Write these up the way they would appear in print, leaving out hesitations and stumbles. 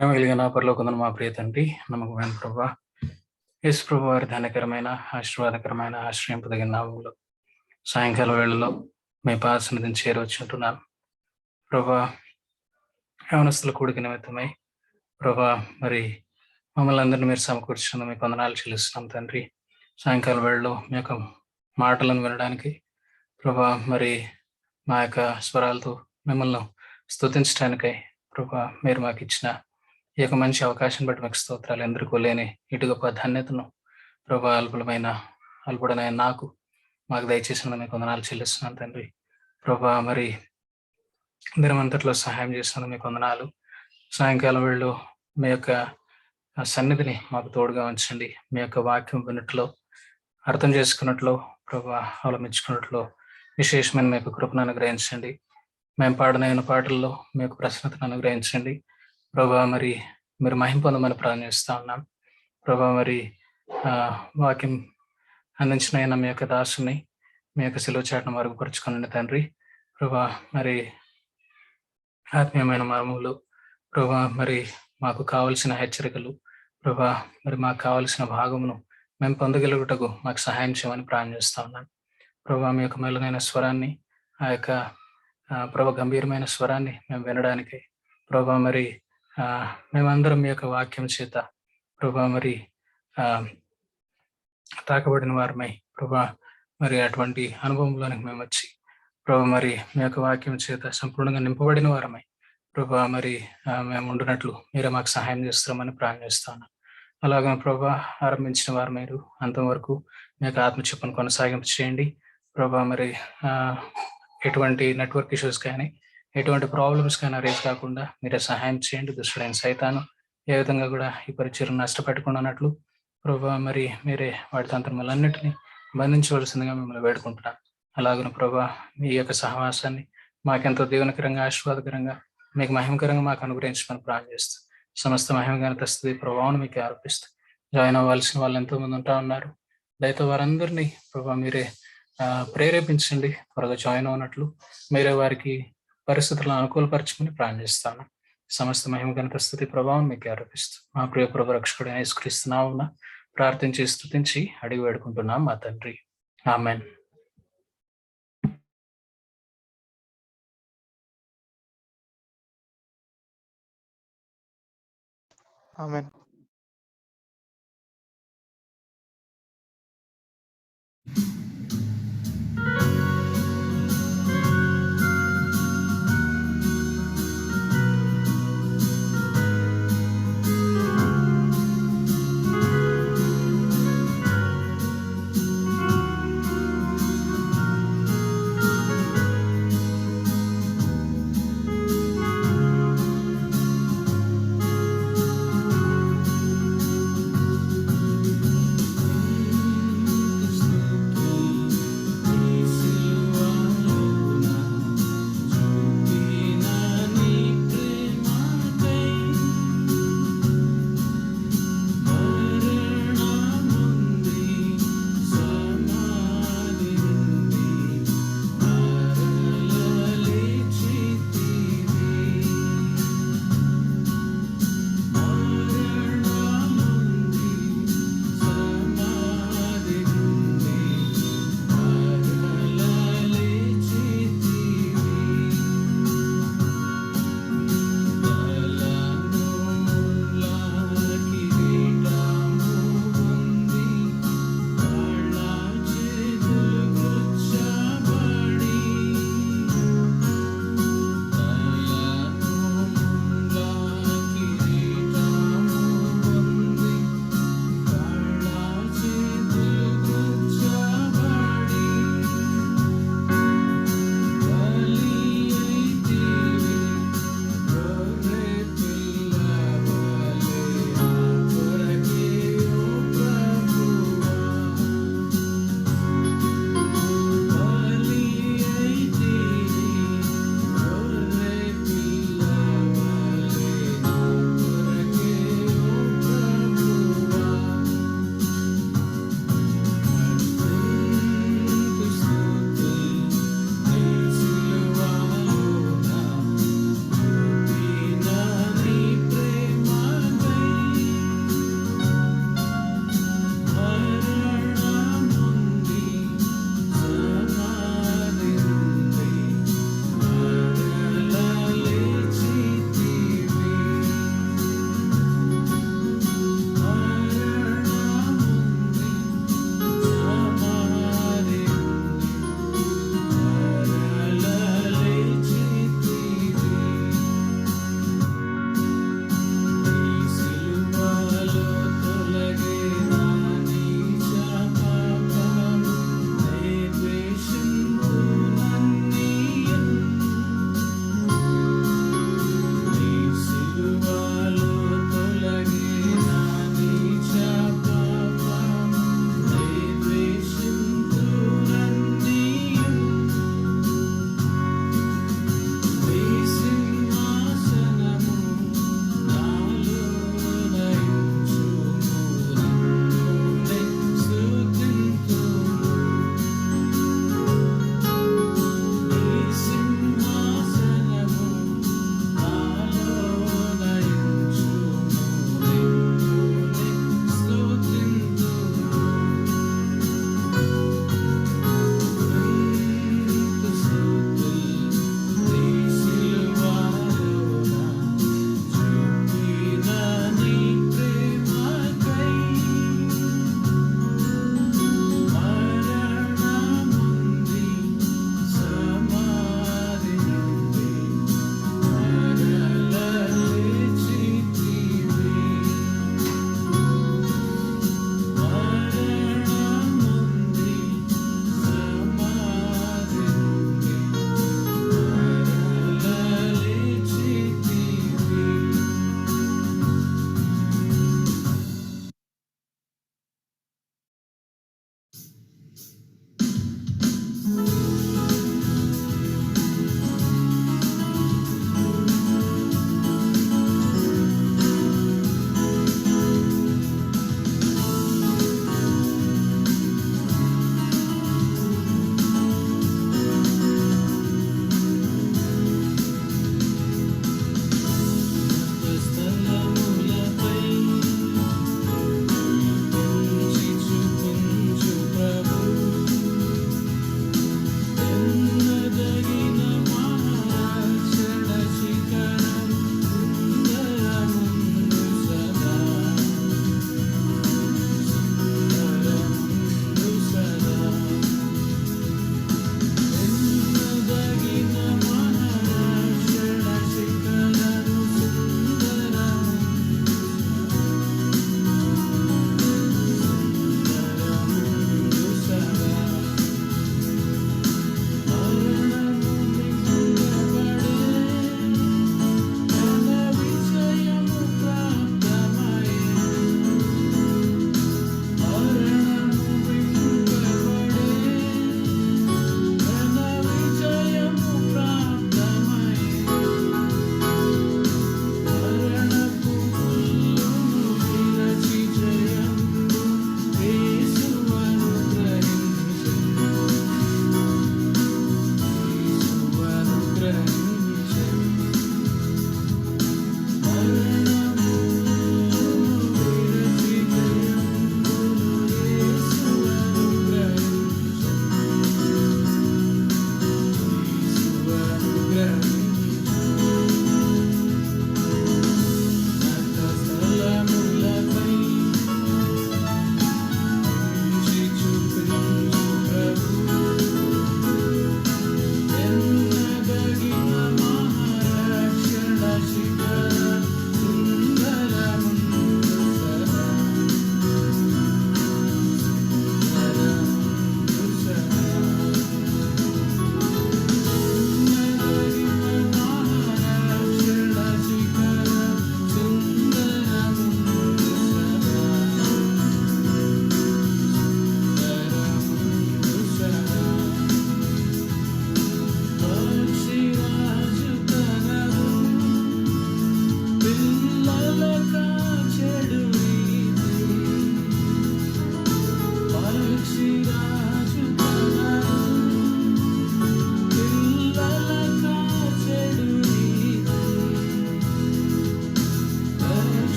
ప్రేమ కలిగిన పరలోకమందున్న మా ప్రియ తండ్రి, నమ్మకమైన ప్రభువా, యేసు ప్రభువారి ధన్యకరమైన, ఆశీర్వాదకరమైన, ఆశ్రయింపదగిన నామములో సాయంకాల వేళలో మీ పాదసన్నిధిని చేరవచ్చుంటున్నాను. ప్రభువా, యవనస్తుల కూడిక నిమిత్తమై ప్రభువా, మరి మమ్మల్ని అందరినీ మీరు సమకూర్చినందుకు మీకు వందనాలు చెల్లిస్తున్నాం తండ్రి. సాయంకాల వేళలో మీ యొక్క మాటలను వినడానికి ప్రభువా, మరి మా యొక్క స్వరాలతో మిమ్మల్ని స్తుతించడానికై ప్రభువా, మీరు మాకిచ్చిన ఈ యొక్క మంచి అవకాశం బట్టి మీకు స్తోత్రాలు. ఎందరికో లేని ఇటు గొప్ప ధన్యతను ప్రభా అల్పుడనైన నాకు మాకు దయచేసినందుకు మీకు వందనాలు చెల్లిస్తున్నాను తండ్రి. ప్రభా, మరి దినమంతట్లో సహాయం చేసినందుకు మీకు వందనాలు. సాయంకాలం వేళలో మీ యొక్క సన్నిధిని మాకు తోడుగా ఉంచండి. మీ యొక్క వాక్యం విన్నట్లో, అర్థం చేసుకున్నట్లో, ప్రభా అవలంబించుకున్నట్లో విశేషమైన మీ యొక్క కృపను అనుగ్రహించండి. మేము పాడనైన పాటల్లో మీ యొక్క ప్రసన్నతను అనుగ్రహించండి. ప్రభా, మరి మీరు మహిమ పొందమని ప్రార్థిస్తా ఉన్నాం. ప్రభా, మరి వాక్యం అందించిన మీ యొక్క దాసుని మీ యొక్క సిలువ చాటును మరుగుపరుచుకోనండి తండ్రి. ప్రభా, మరి ఆత్మీయమైన మర్మములు ప్రభా, మరి మాకు కావలసిన హెచ్చరికలు ప్రభా, మరి మాకు కావలసిన భాగమును మేము పొందగలుగుటకు మాకు సహాయం చేయమని ప్రార్థిస్తా ఉన్నాను. ప్రభా, మీ యొక్క మెల్లనైన స్వరాన్ని, ఆ యొక్క ప్రభా గంభీరమైన స్వరాన్ని మేము వినడానికి ప్రభా, మరి మేమందరం మీ యొక్క వాక్యం చేత ప్రభా మరి తాకబడిన వారమై ప్రభా, మరి అటువంటి అనుభవంలోనికి మేము వచ్చి ప్రభా, మరి మీ యొక్క వాక్యం చేత సంపూర్ణంగా నింపబడిన వారమై ప్రభా, మరి మేము ఉండినట్లు మీరే మాకు సహాయం చేస్తామని ప్రార్థిస్తాను. అలాగే ప్రభా, ఆరంభించిన వారు మీరు అంతవరకు మీ యొక్క ఆత్మచిప్పను కొనసాగింపు చేయండి ప్రభా. మరి ఎటువంటి నెట్వర్క్ ఇష్యూస్ కానీ, ఎటువంటి ప్రాబ్లమ్స్ కానీ రేజ్ కాకుండా మీరే సహాయం చేయండి. దుష్టుడైన సైతాను ఏ విధంగా కూడా ఈ పరిచయం నష్టపెట్టకుండా అన్నట్లు ప్రభా, మరి మీరే వాటి తంత్రములన్నింటినీ బంధించవలసిందిగా మిమ్మల్ని వేడుకుంటున్నాను. అలాగే ప్రభా, మీ యొక్క సహవాసాన్ని మాకెంతో దీవెనకరంగా, ఆశీర్వాదకరంగా, మీకు మహిమకరంగా మాకు అనుగ్రహించమని ప్రార్థిస్తూ సమస్త మహిమఘనత స్తుతి ప్రభావాన్ని మీకు ఆరోపిస్తూ జాయిన్ అవ్వాల్సిన వాళ్ళు ఎంతో మంది ఉంటా ఉన్నారు. దయతో వారందరినీ ప్రభా మీరే ప్రేరేపించండి, త్వరగా జాయిన్ అవునట్లు మీరే వారికి పరిస్థితులను అనుకూలపరచమని ప్రార్థిస్తాను. సమస్త మహిమఘనత స్తుతి ప్రభావం మీకు ఆరోపిస్తూ మా ప్రియ ప్రభు రక్షకుడు యేసుక్రీస్తునామమున ప్రార్థించి స్తుతించి అడిగి వేడుకుంటున్నాం మా తండ్రి. ఆమేన్. ఆమేన్.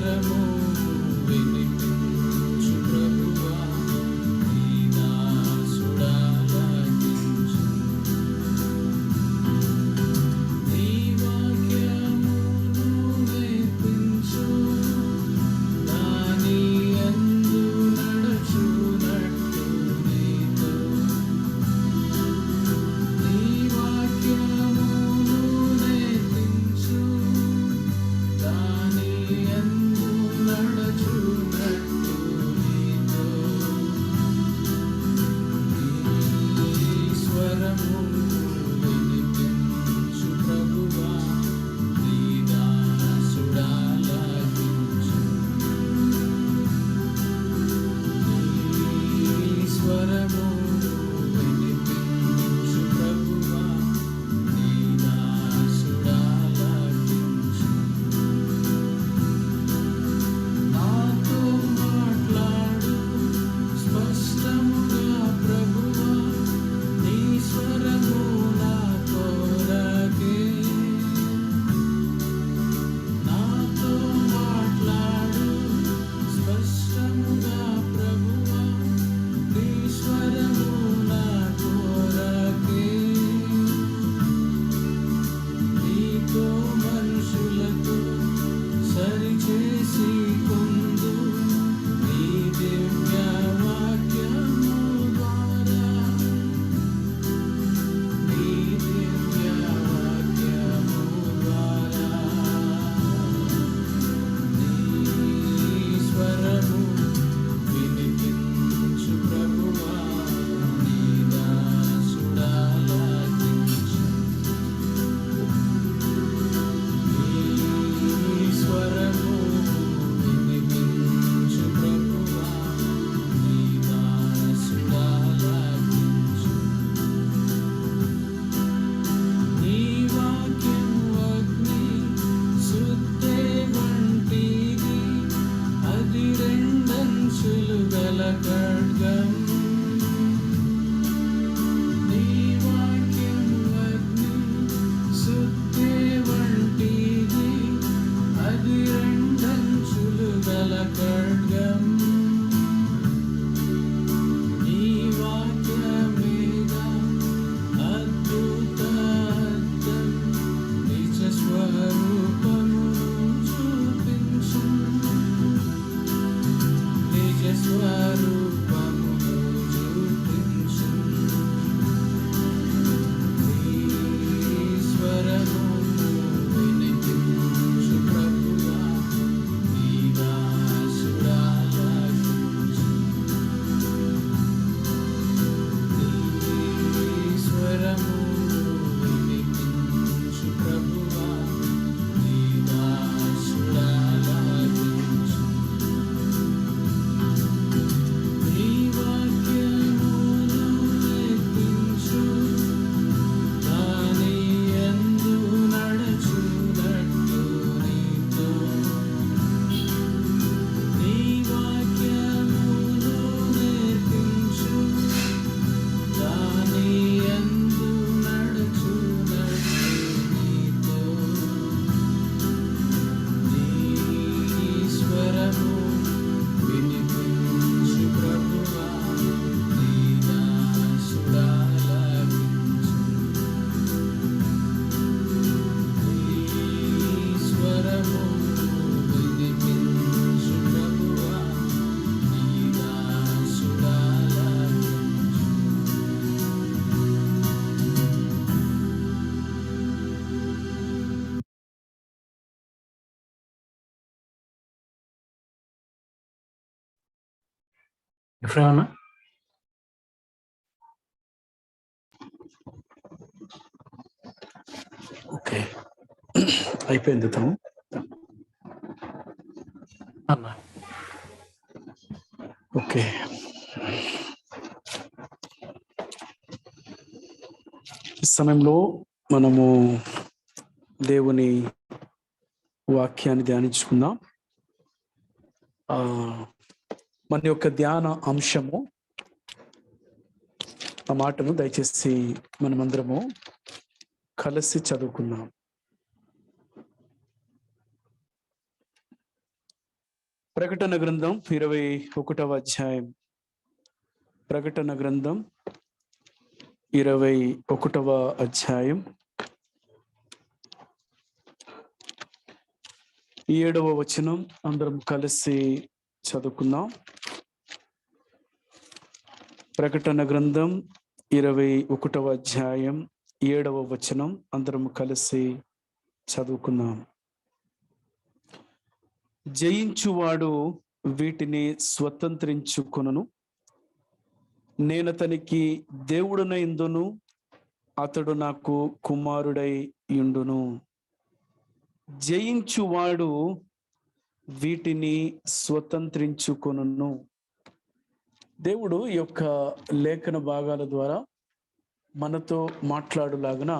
స్వరము వినిపించు ప్రభువా, నీ దాసుడాలకించు. నీ వాక్యమును నేర్పించు, దాని యందు నడచునట్లు నీతో. నీ వాక్యమును నేర్పించు, దాని యందు నడచునట్లు నీతో. నీ స్వరము వినిపించు ప్రభువా, నీ దాసుడాలకించు. నీ స్వరము వినిపించు ప్రభువా, నీ దాసుడాలకించు. నాతో మాట్లాడు స్పష్టముగా ప్రభువా, నీ స్వరము నా కొరకే. నాతో మాట్లాడు స్పష్టముగా ప్రభువా, నీ స్వరము నా కొరకే. నీతో మనుషులతో సరిచేసి కొందు, నీ దివ్య వాక్యము ద్వారా. నీ దివ్య వాక్యము ద్వారా. నీ స్వరము వినిపించు ప్రభువా, నీ దాసుడాలకించు. నీ స్వరము వినిపించు ప్రభువా, నీ దాసుడాలకించు. నీ వాక్యము అగ్ని సుత్తె వంటిది, అది రెండంచులు గల ఖడ్గం. నీ వాక్యము అగ్ని సుత్తె వంటిది, అది రెండంచులు గల ఖడ్గం. నీ వాక్యమేగా అద్భుత అర్థం, నిజ స్వరూపమును చూపించు. నిజ స్వరూపమును చూపించు. నీ స్వరము వినిపించు ప్రభువా, నీ దాసుడాలకించు. నీ స్వరము వినిపించు ప్రభువా, నీ దాసుడాలకించు. నీ వాక్యమును నేర్పించు, దాని యందు నడచునట్లు నీతో. నీ వాక్యమును నేర్పించు, దాని యందు నడచునట్లు నీతో. నీ స్వరము వినిపించు ప్రభువా, నీ దాసుడాలకించు. నీ స్వరము వినిపించు ప్రభువా, నీ దాసుడాలకించు. ఎఫ్రానా ఓకే, అయిపోయింది తను అన్న. ఓకే, ఈ సమయంలో మనము దేవుని వాక్యాన్ని ధ్యానించుకుందాం. మన యొక్క ధ్యాన అంశము, ఆ మాటను దయచేసి మనమందరము కలిసి చదువుకుందాం. ప్రకటన గ్రంథం 21వ అధ్యాయం. ప్రకటన గ్రంథం 21వ అధ్యాయం 7వ వచనం అందరం కలిసి చదువుకుందాం. ప్రకటన గ్రంథం 21వ అధ్యాయం 7వ వచనం అందరం కలిసి చదువుకుందాం. జయించువాడు వీటిని స్వతంత్రించుకొనును, నేనతనికి దేవుడనైందును, అతడు నాకు కుమారుడై యుండును. జయించువాడు వీటిని స్వతంత్రించుకొనును. దేవుడు ఈ యొక్క లేఖన భాగాల ద్వారా మనతో మాట్లాడులాగున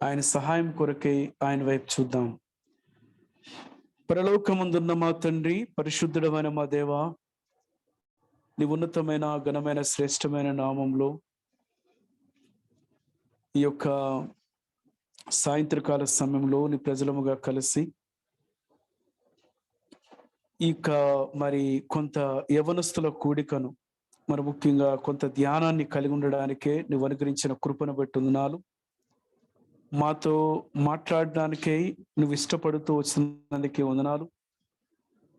ఆయన సహాయం కొరకై ఆయన వైపు చూద్దాం. పరలోకమందున్న మా తండ్రి, పరిశుద్ధుడమైన మా దేవా, నీ ఉన్నతమైన ఘనమైన శ్రేష్టమైన నామంలో ఈ యొక్క సాయంత్రకాల సమయంలో నీ ప్రజలముగా కలిసి ఈ మరి కొంత యవనస్తుల కూడికను, మరి ముఖ్యంగా కొంత ధ్యానాన్ని కలిగి ఉండడానికే నువ్వు అనుగ్రహించిన కృపను బట్టి వందనాలు. మాతో మాట్లాడడానికై నువ్వు ఇష్టపడుతూ వచ్చినందుకే వందనాలు.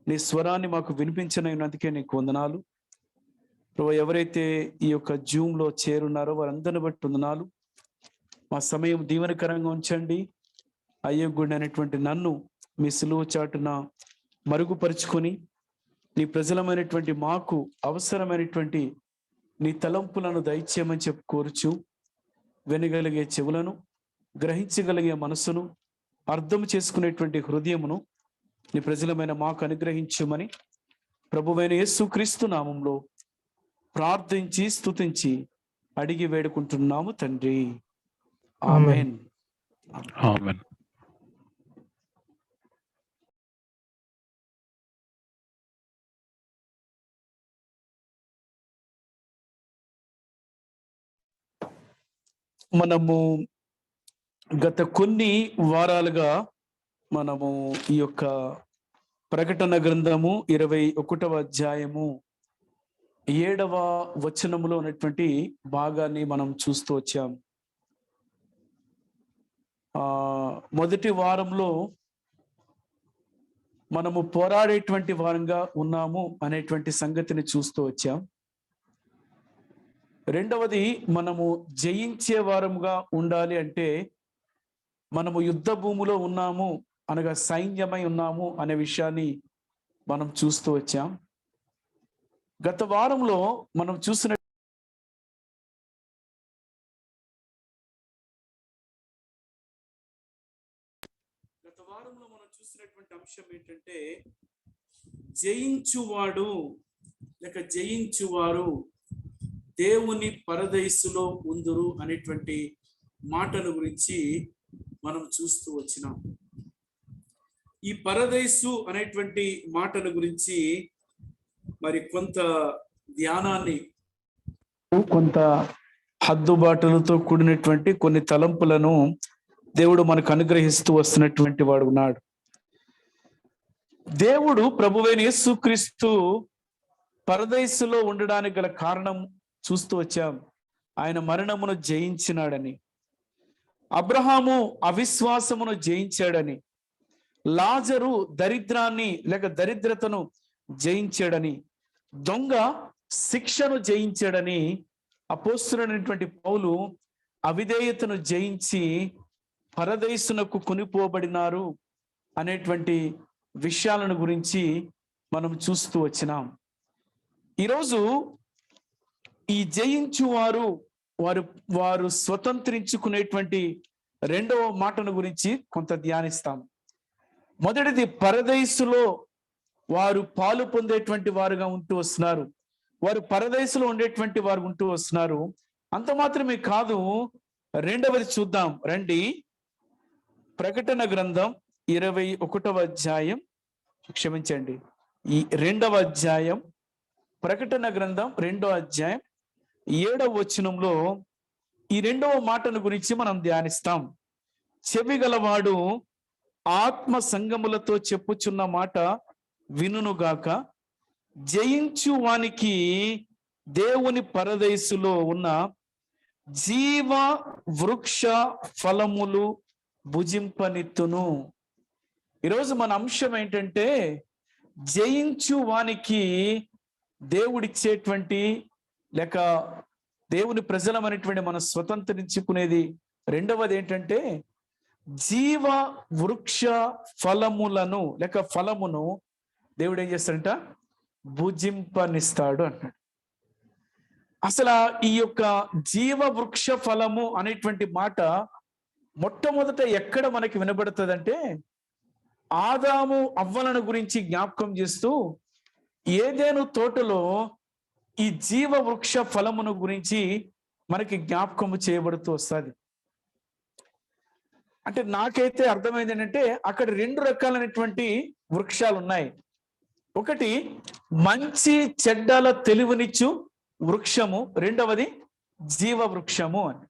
నీ స్వరాన్ని మాకు వినిపించినందుకే నీకు వందనాలు. ఎవరైతే ఈ యొక్క జూమ్లో చేరున్నారో వారందరిని బట్టి వందనాలు. మా సమయం దీవెనకరంగా ఉంచండి. అయోగ్యుడైనటువంటి నన్ను మీ సిలువ చాటున మరుగుపరుచుకొని నీ ప్రజలమైనటువంటి మాకు అవసరమైనటువంటి నీ తలంపులను దయచేయమని చెప్పి కోరుచు, వినగలిగే చెవులను, గ్రహించగలిగే మనసును, అర్థం చేసుకునేటువంటి హృదయమును నీ ప్రజలమైన మాకు అనుగ్రహించమని ప్రభువైన యేసుక్రీస్తు నామంలో ప్రార్థించి స్తుతించి అడిగి వేడుకుంటున్నాము తండ్రి. ఆమేన్. ఆమేన్. మనము గత కొన్ని వారాలుగా మనము ఈ యొక్క ప్రకటన గ్రంథము 21వ అధ్యాయము 7వ వచనములో ఉన్నటువంటి భాగాన్ని మనం చూస్తూ వచ్చాం. మొదటి వారంలో మనము పోరాడేటువంటి వారంగా ఉన్నాము అనేటువంటి సంగతిని చూస్తూ వచ్చాం. రెండవది, మనము జయించే వారముగా ఉండాలి అంటే మనము యుద్ధ భూమిలో ఉన్నాము అనగా సైన్యమై ఉన్నాము అనే విషయాన్ని మనం చూస్తూ వచ్చాం. గత వారంలో మనం చూసినటువంటి అంశం ఏంటంటే జయించువాడు లేక జయించువారు దేవుని పరదైసులో ఉందురు అనేటువంటి మాటల గురించి మనం చూస్తూ వచ్చినాం. ఈ పరదైసు అనేటువంటి మాటల గురించి మరి కొంత ధ్యానాన్ని, కొంత హద్దుబాటులతో కూడినటువంటి కొన్ని తలంపులను దేవుడు మనకు అనుగ్రహిస్తూ వస్తున్నటువంటి వాడు ఉన్నాడు. దేవుడు ప్రభువైన యేసుక్రీస్తు పరదైసులో ఉండడానికి గల కారణం చూస్తూ వచ్చాం. ఆయన మరణమును జయించినాడని, అబ్రహాము అవిశ్వాసమును జయించాడని, లాజరు దరిద్రాన్ని లేక దరిద్రతను జయించాడని, దొంగ శిక్షను జయించాడని, అపోస్తలుడైనటువంటి పౌలు అవిధేయతను జయించి పరదైసునకు కొనిపోబడినారు అనేటువంటి విషయాలను గురించి మనం చూస్తూ వచ్చినాం. ఈరోజు ఈ జయించువారు వారు స్వతంత్రించుకునేటువంటి రెండవ మాటను గురించి కొంత ధ్యానిస్తాం. మొదటిది, పరదైసులో వారు పాలు పొందేటువంటి వారుగా ఉంటూ వస్తున్నారు. వారు పరదైసులో ఉండేటువంటి వారు ఉంటూ వస్తున్నారు. అంత మాత్రమే కాదు, రెండవది చూద్దాం రండి. ప్రకటన గ్రంథం 21వ అధ్యాయం, క్షమించండి, ఈ 2వ అధ్యాయం, ప్రకటన గ్రంథం 2వ అధ్యాయం 7వ వచనంలో ఈ రెండవ మాటను గురించి మనం ధ్యానిస్తాం. చెవి గలవాడు ఆత్మ సంగములతో చెప్పుచున్న మాట వినుగాక. జయించు వానికి దేవుని పరదేశులో ఉన్న జీవ వృక్ష ఫలములు భుజింపనిత్తును. ఈరోజు మన అంశం ఏంటంటే, జయించు వానికి దేవుడిచ్చేటువంటి లేక దేవుని ప్రజలమైనటువంటి మన స్వతంత్రించుకునేది రెండవది ఏంటంటే, జీవ వృక్ష ఫలములను లేక ఫలమును దేవుడు ఏం చేస్తాడంట, భుజింపనిస్తాడు అంటాడు. అసలు ఈ యొక్క జీవ వృక్ష ఫలము అనేటువంటి మాట మొట్టమొదట ఎక్కడ మనకి వినబడుతుందంటే, ఆదాము అవ్వలను గురించి జ్ఞాపకం చేస్తూ ఏదెను తోటలో ఈ జీవ వృక్ష ఫలమును గురించి మనకి జ్ఞాపకము చేయబడుతూ వస్తుంది. అంటే నాకైతే అర్థమైంది ఏంటంటే, అక్కడ రెండు రకాలైనటువంటి వృక్షాలు ఉన్నాయి. ఒకటి మంచి చెడ్డల తెలివినిచ్చు వృక్షము, రెండవది జీవ వృక్షము అని.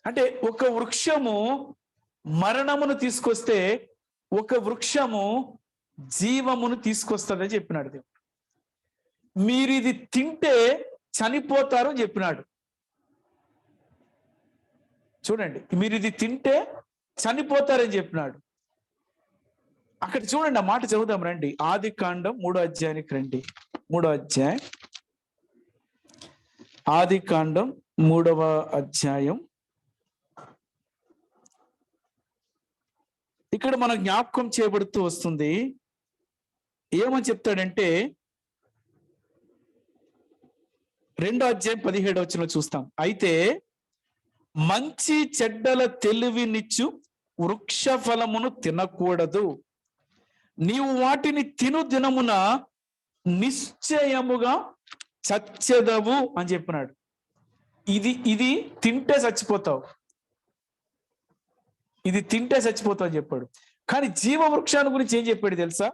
అంటే ఒక వృక్షము మరణమును తీసుకొస్తే ఒక వృక్షము జీవమును తీసుకొస్తుందని చెప్పినాడు దేవుడు. మీరు ఇది తింటే చనిపోతారు అని చెప్పినాడు. చూడండి, మీరు ఇది తింటే చనిపోతారని చెప్పినాడు. అక్కడ చూడండి, ఆ మాట చదువుదాం రండి. ఆదికాండం 3వ అధ్యాయానికి రండి. 3వ అధ్యాయం, ఆదికాండం 3వ అధ్యాయం. ఇక్కడ మన జ్ఞాపకం చేయబడుతూ వస్తుంది. ఏమని చెప్తాడంటే, 2వ అధ్యాయం 17వ వచనంలో చూస్తాం. అయితే మంచి చెడ్డల తెలివినిచ్చు వృక్ష ఫలమును తినకూడదు, నీవు వాటిని తిను దినమున నిశ్చయముగా చచ్చెదవు అని చెప్పినాడు. ఇది తింటే చచ్చిపోతావు, ఇది తింటే చచ్చిపోతావు అని చెప్పాడు. కానీ జీవ వృక్షాన్ని గురించి ఏం చెప్పాడు తెలుసా?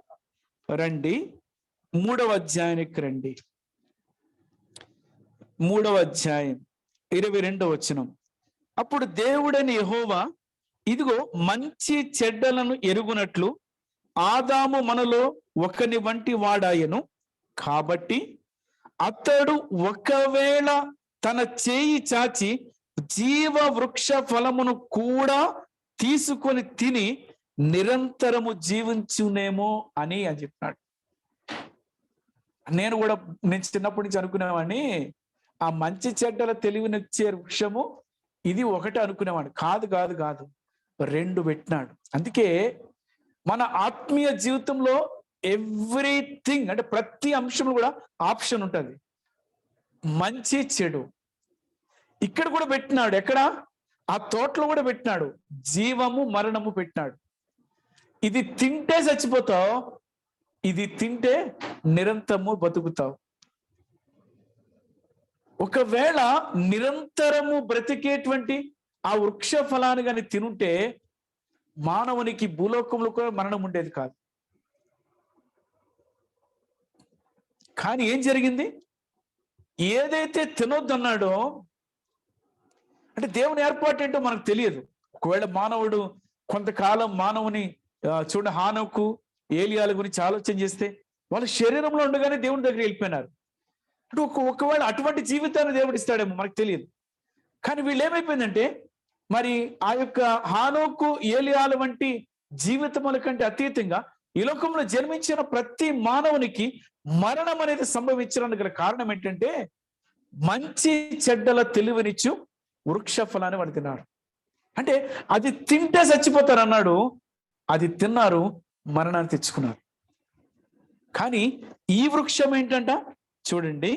రండి, 3వ అధ్యాయానికి రండి. 3వ అధ్యాయం 22వ వచనం. అప్పుడు దేవుడని యెహోవా, ఇదిగో మంచి చెడ్డలను ఎరుగునట్లు ఆదాము మనలో ఒకని వంటి వాడాయను, కాబట్టి అతడు ఒకవేళ తన చేయి చాచి జీవ వృక్ష ఫలమును కూడా తీసుకొని తిని నిరంతరము జీవించునేమో అని చెప్పినాడు. నేను చిన్నప్పటి నుంచి అనుకునేవాడిని, ఆ మంచి చెడ్డల తెలివినిచ్చే వృక్షము ఇది ఒకటే అనుకునేవాడు. కాదు కాదు కాదు, రెండు పెట్టినాడు. అందుకే మన ఆత్మీయ జీవితంలో ఎవ్రీథింగ్ అంటే ప్రతి అంశంలో కూడా ఆప్షన్ ఉంటుంది, మంచి చెడు. ఇక్కడ కూడా పెట్టినాడు. ఎక్కడ? ఆ తోటలో కూడా పెట్టినాడు. జీవము మరణము పెట్టినాడు. ఇది తింటే చచ్చిపోతావు, ఇది తింటే నిరంతరము బతుకుతావు. ఒకవేళ నిరంతరము బ్రతికేటువంటి ఆ వృక్ష ఫలాన్ని కానీ తినుంటే మానవునికి భూలోకంలో కూడా మరణం ఉండేది కాదు. కానీ ఏం జరిగింది? ఏదైతే తినొద్దన్నాడో, అంటే దేవుని ఏర్పాటు ఏంటో మనకు తెలియదు. ఒకవేళ మానవుడు కొంతకాలం మానవుని చూడ హానోకు ఏలియాల గురించి ఆలోచన చేస్తే వాళ్ళ శరీరంలో ఉండగానే దేవుని దగ్గర వెళ్ళిపోయినారు. అంటే ఒకవేళ అటువంటి జీవితాన్ని దేవుడు ఇస్తాడేమో మనకు తెలియదు. కానీ వీళ్ళు ఏమైపోయిందంటే, మరి ఆ యొక్క హానోకు ఏలియాల వంటి జీవితముల కంటే అతీతంగా ఈ లోకంలో జన్మించిన ప్రతి మానవునికి మరణం అనేది సంభవించడానికి గల కారణం ఏంటంటే, మంచి చెడ్డల తెలివినిచ్చు వృక్ష ఫలాన్ని వాడు తిన్నారు. అంటే అది తింటే చచ్చిపోతారు అన్నాడు, అది తిన్నారు, మరణాన్ని తెచ్చుకున్నారు. కానీ ఈ వృక్షం ఏంటంట, చూడండి,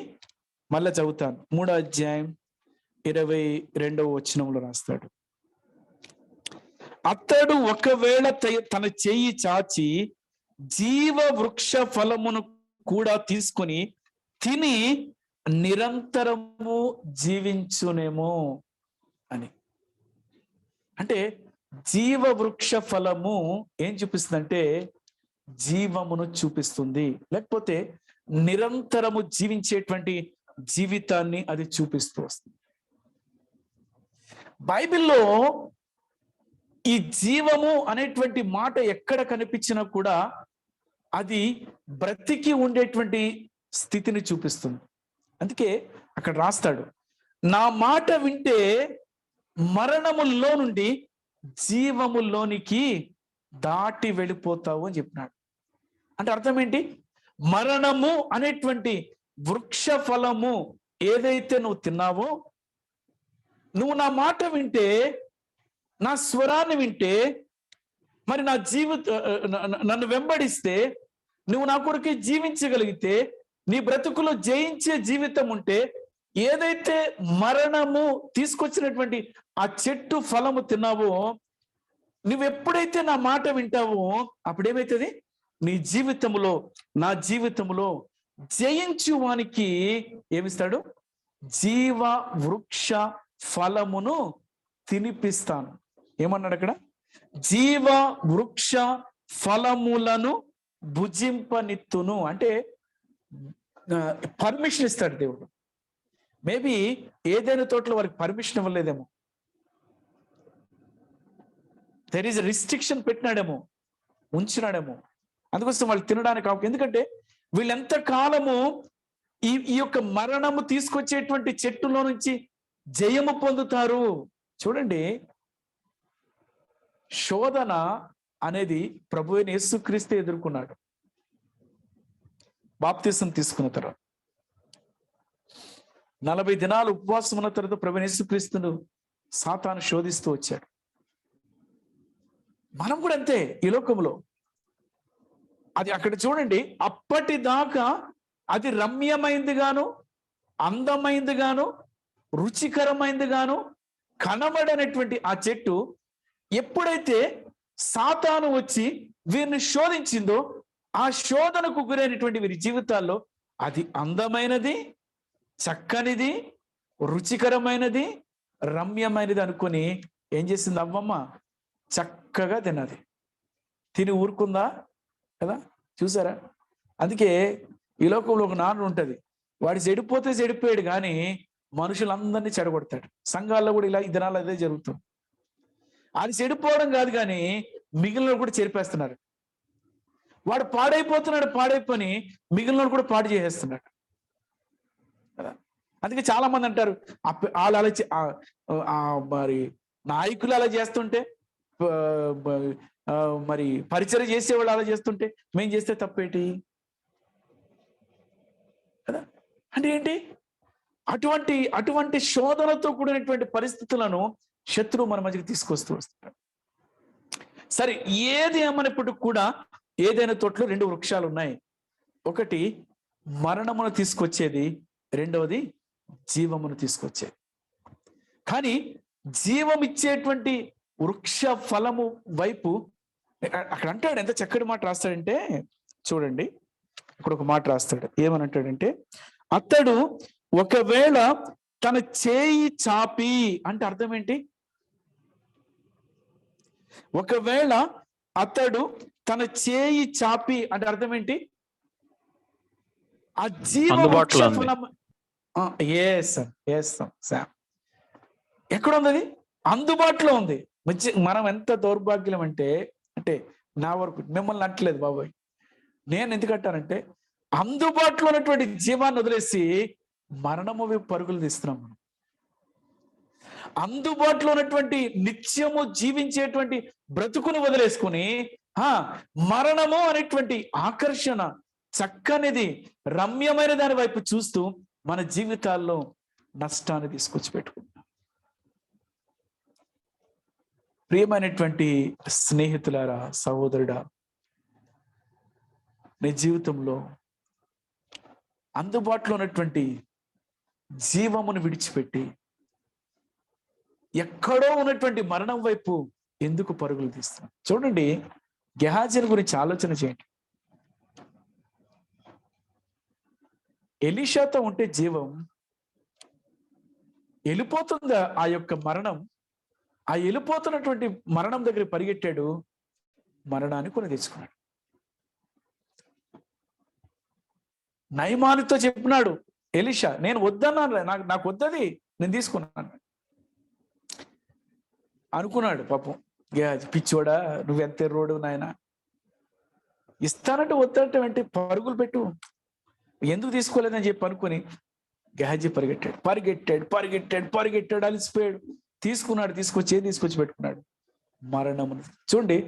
మళ్ళా చదువుతాను. 3వ అధ్యాయం 22వ వచనంలో రాస్తాడు. అతడు ఒకవేళ తన చెయ్యి చాచి జీవ వృక్ష ఫలమును కూడా తీసుకొని తిని నిరంతరము జీవించునేమో అని. అంటే జీవ వృక్ష ఫలము ఏం చూపిస్తుందంటే జీవమును చూపిస్తుంది, లేకపోతే నిరంతరము జీవించేటువంటి జీవితాన్ని అది చూపిస్తూ వస్తుంది. బైబిల్లో ఈ జీవము అనేటువంటి మాట ఎక్కడ కనిపించినా కూడా అది బ్రతికి ఉండేటువంటి స్థితిని చూపిస్తుంది. అందుకే అక్కడ రాస్తాడు, నా మాట వింటే మరణములో నుండి జీవములోనికి దాటి వెళ్ళిపోతావు అని చెప్పినాడు. అంటే అర్థం ఏంటి? మరణము అనేటువంటి వృక్ష ఫలము ఏదైతే నువ్వు తిన్నావో, నువ్వు నా మాట వింటే, నా స్వరాన్ని వింటే, మరి నా నన్ను వెంబడిస్తే, నువ్వు నా కొరకే జీవించగలిగితే, నీ బ్రతుకులో జయించే జీవితం ఉంటే, ఏదైతే మరణము తీసుకొచ్చినటువంటి ఆ చెట్టు ఫలము తిన్నావో, నువ్వు ఎప్పుడైతే నా మాట వింటావో అప్పుడేమైతుంది? నీ జీవితంలో, నా జీవితంలో జయించు వానికి ఏమిస్తాడు? జీవ వృక్ష ఫలమును తినిపిస్తాను. ఏమన్నాడు అక్కడ? జీవ వృక్ష ఫలములను భుజింపనిత్తును. అంటే పర్మిషన్ ఇస్తాడు దేవుడు. మేబీ ఏదైనా తోటలో వారికి పర్మిషన్ ఇవ్వలేదేమో, దెర్ ఈజ్ రిస్ట్రిక్షన్ పెట్టినాడేమో, ఉంచినాడేమో. అందుకోసం వాళ్ళు తినడానికి ఎందుకంటే వీళ్ళు ఎంత కాలము ఈ యొక్క మరణము తీసుకొచ్చేటువంటి చెట్టులో నుంచి జయము పొందుతారు. చూడండి, శోధన అనేది ప్రభువైన యేసుక్రీస్తు ఎదుర్కొన్నాడు. బాప్తిసం తీసుకున్న తర్వాత 40 దినాలు ఉపవాసం ఉన్న తర్వాత ప్రభువైన యేసుక్రీస్తును సాతాను శోధిస్తూ వచ్చాడు. మనం కూడా అంతే ఈ లోకంలో. అది అక్కడ చూడండి, అప్పటిదాకా అది రమ్యమైంది గాను, అందమైంది గాను, రుచికరమైంది గాను కనబడనటువంటి ఆ చెట్టు ఎప్పుడైతే సాతాను వచ్చి వీరిని శోధించిందో, ఆ శోధనకు గురైనటువంటి వీరి జీవితాల్లో అది అందమైనది, చక్కనిది, రుచికరమైనది, రమ్యమైనది అనుకుని ఏం చేసింది అవ్వమ్మ? చక్కగా తిన్నది. తిని ఊరుకుందా కదా? చూసారా? అందుకే ఈ లోకంలో ఒక నాన్న ఉంటుంది, వాడు చెడిపోతే చెడిపోయాడు కానీ మనుషులందరినీ చెడగొడతాడు. సంఘాల్లో కూడా ఇలా ఈ దినాలు అదే జరుగుతుంది. అది చెడిపోవడం కాదు కానీ మిగిలిన కూడా చెరిపేస్తున్నారు. వాడు పాడైపోని మిగిలిన కూడా పాడు చేసేస్తున్నాడు కదా. అందుకే చాలా మంది అంటారు, వాళ్ళు అలా మరి నాయకులు అలా చేస్తుంటే, మరి పరిచయం చేసేవాళ్ళు అలా చేస్తుంటే మేం చేస్తే తప్పేటి కదా. అంటే ఏంటి? అటువంటి శోధనతో కూడినటువంటి పరిస్థితులను శత్రువు మన మధ్యకి తీసుకొస్తూ వస్తాడు. సరే, ఏది ఏమన్నప్పటికీ కూడా ఏదైనా తోటలో 2 వృక్షాలు ఉన్నాయి. ఒకటి మరణమును తీసుకొచ్చేది, రెండవది జీవమును తీసుకొచ్చేది. కానీ జీవం ఇచ్చేటువంటి వృక్ష ఫలము వైపు అక్కడ అంటాడు, ఎంత చక్కటి మాట రాస్తాడంటే చూడండి, ఇక్కడ ఒక మాట రాస్తాడు. ఏమని అంటాడంటే, అతడు ఒకవేళ తన చేయి చాపి, అంటే అర్థం ఏంటి? ఒకవేళ అతడు తన చేయి చాపి అంటే అర్థం ఏంటి? ఆ జీవ వృక్ష ఫలం ఎక్కడ ఉంది? అది అందుబాటులో ఉంది. మనం ఎంత దౌర్భాగ్యం అంటే నా వరకు మిమ్మల్ని అంటలేదు బాబాయ్, నేను ఎందుకు అంటానంటే, అందుబాటులో ఉన్నటువంటి జీవాన్ని వదిలేసి మరణము పరుగులు తీస్తున్నాం మనం. అందుబాటులో ఉన్నటువంటి నిత్యము జీవించేటువంటి బ్రతుకును వదిలేసుకుని మరణము అనేటువంటి ఆకర్షణ, చక్కనిది, రమ్యమైన దాని వైపు చూస్తూ మన జీవితాల్లో నష్టాన్ని తీసుకొచ్చి పెట్టుకుంటాం. ప్రియమైనటువంటి స్నేహితులారా, సహోదరుడా, నీ జీవితంలో అందుబాటులో ఉన్నటువంటి జీవమును విడిచిపెట్టి ఎక్కడో ఉన్నటువంటి మరణం వైపు ఎందుకు పరుగులు తీస్తున్నాం? చూడండి, గెహాజీని గురించి ఆలోచన చేయండి. ఎలీషాతో ఉంటే జీవం వెళ్ళిపోతుంది. ఆ యొక్క మరణం, ఆ వెళ్ళిపోతున్నటువంటి మరణం దగ్గర పరిగెట్టాడు, మరణాన్ని కొని తెచ్చుకున్నాడు. నయమానుతో చెప్పినాడు ఎలీషా, నేను వద్దన్నాను, నాకు వద్దది, నేను తీసుకున్నాను అనుకున్నాడు. పాపం గెహాజీ, పిచ్చోడా, నువ్వెంత రోడ్డు నాయన, ఇస్తానంటే వద్దంటే అంటే పరుగులు పెట్టు, ఎందుకు తీసుకోలేదని చెప్పి అనుకుని గెహజీ పరిగెట్టాడు, అలిసిపోయాడు, తీసుకొచ్చి పెట్టుకున్నాడు. మరణమును చూడండి,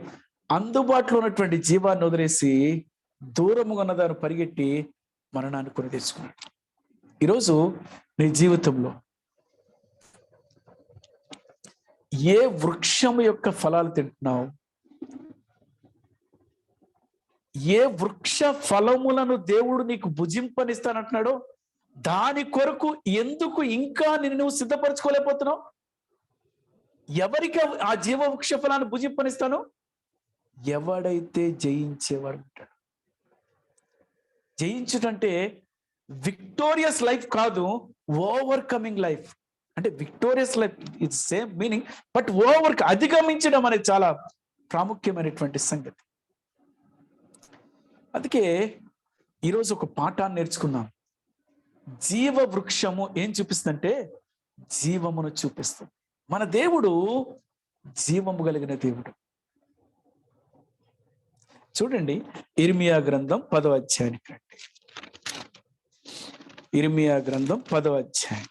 అందుబాటులో ఉన్నటువంటి జీవాన్ని వదిలేసి దూరముగా ఉన్నదాన్ని పరిగెట్టి మరణాన్ని కొని తెచ్చుకున్నాడు. ఈరోజు నీ జీవితంలో ఏ వృక్షము యొక్క ఫలాలు తింటున్నావు? ఏ వృక్ష ఫలములను దేవుడు నీకు భుజింపనిస్తానంటున్నాడో దాని కొరకు ఎందుకు ఇంకా నువ్వు సిద్ధపరచుకోలేకపోతున్నావు? ఎవరికి ఆ జీవ వృక్ష ఫలాన్ని భుజింపనిస్తాను? ఎవడైతే జయించేవాడు ఉంటాడు. జయించుటంటే విక్టోరియస్ లైఫ్ కాదు, ఓవర్కమింగ్ లైఫ్. అంటే victorious life it's same meaning, but అధిగమించడం అనేది చాలా ప్రాముఖ్యమైనటువంటి సంగతి. అందుకే ఈరోజు ఒక పాఠాన్ని నేర్చుకున్నాం. జీవ వృక్షము ఏం చూపిస్తుందంటే జీవమును చూపిస్తుంది. మన దేవుడు జీవము కలిగిన దేవుడు. చూడండి, ఇర్మియా గ్రంథం 10వ అధ్యాయానికి రండి. ఇర్మియా గ్రంథం 10వ అధ్యాయం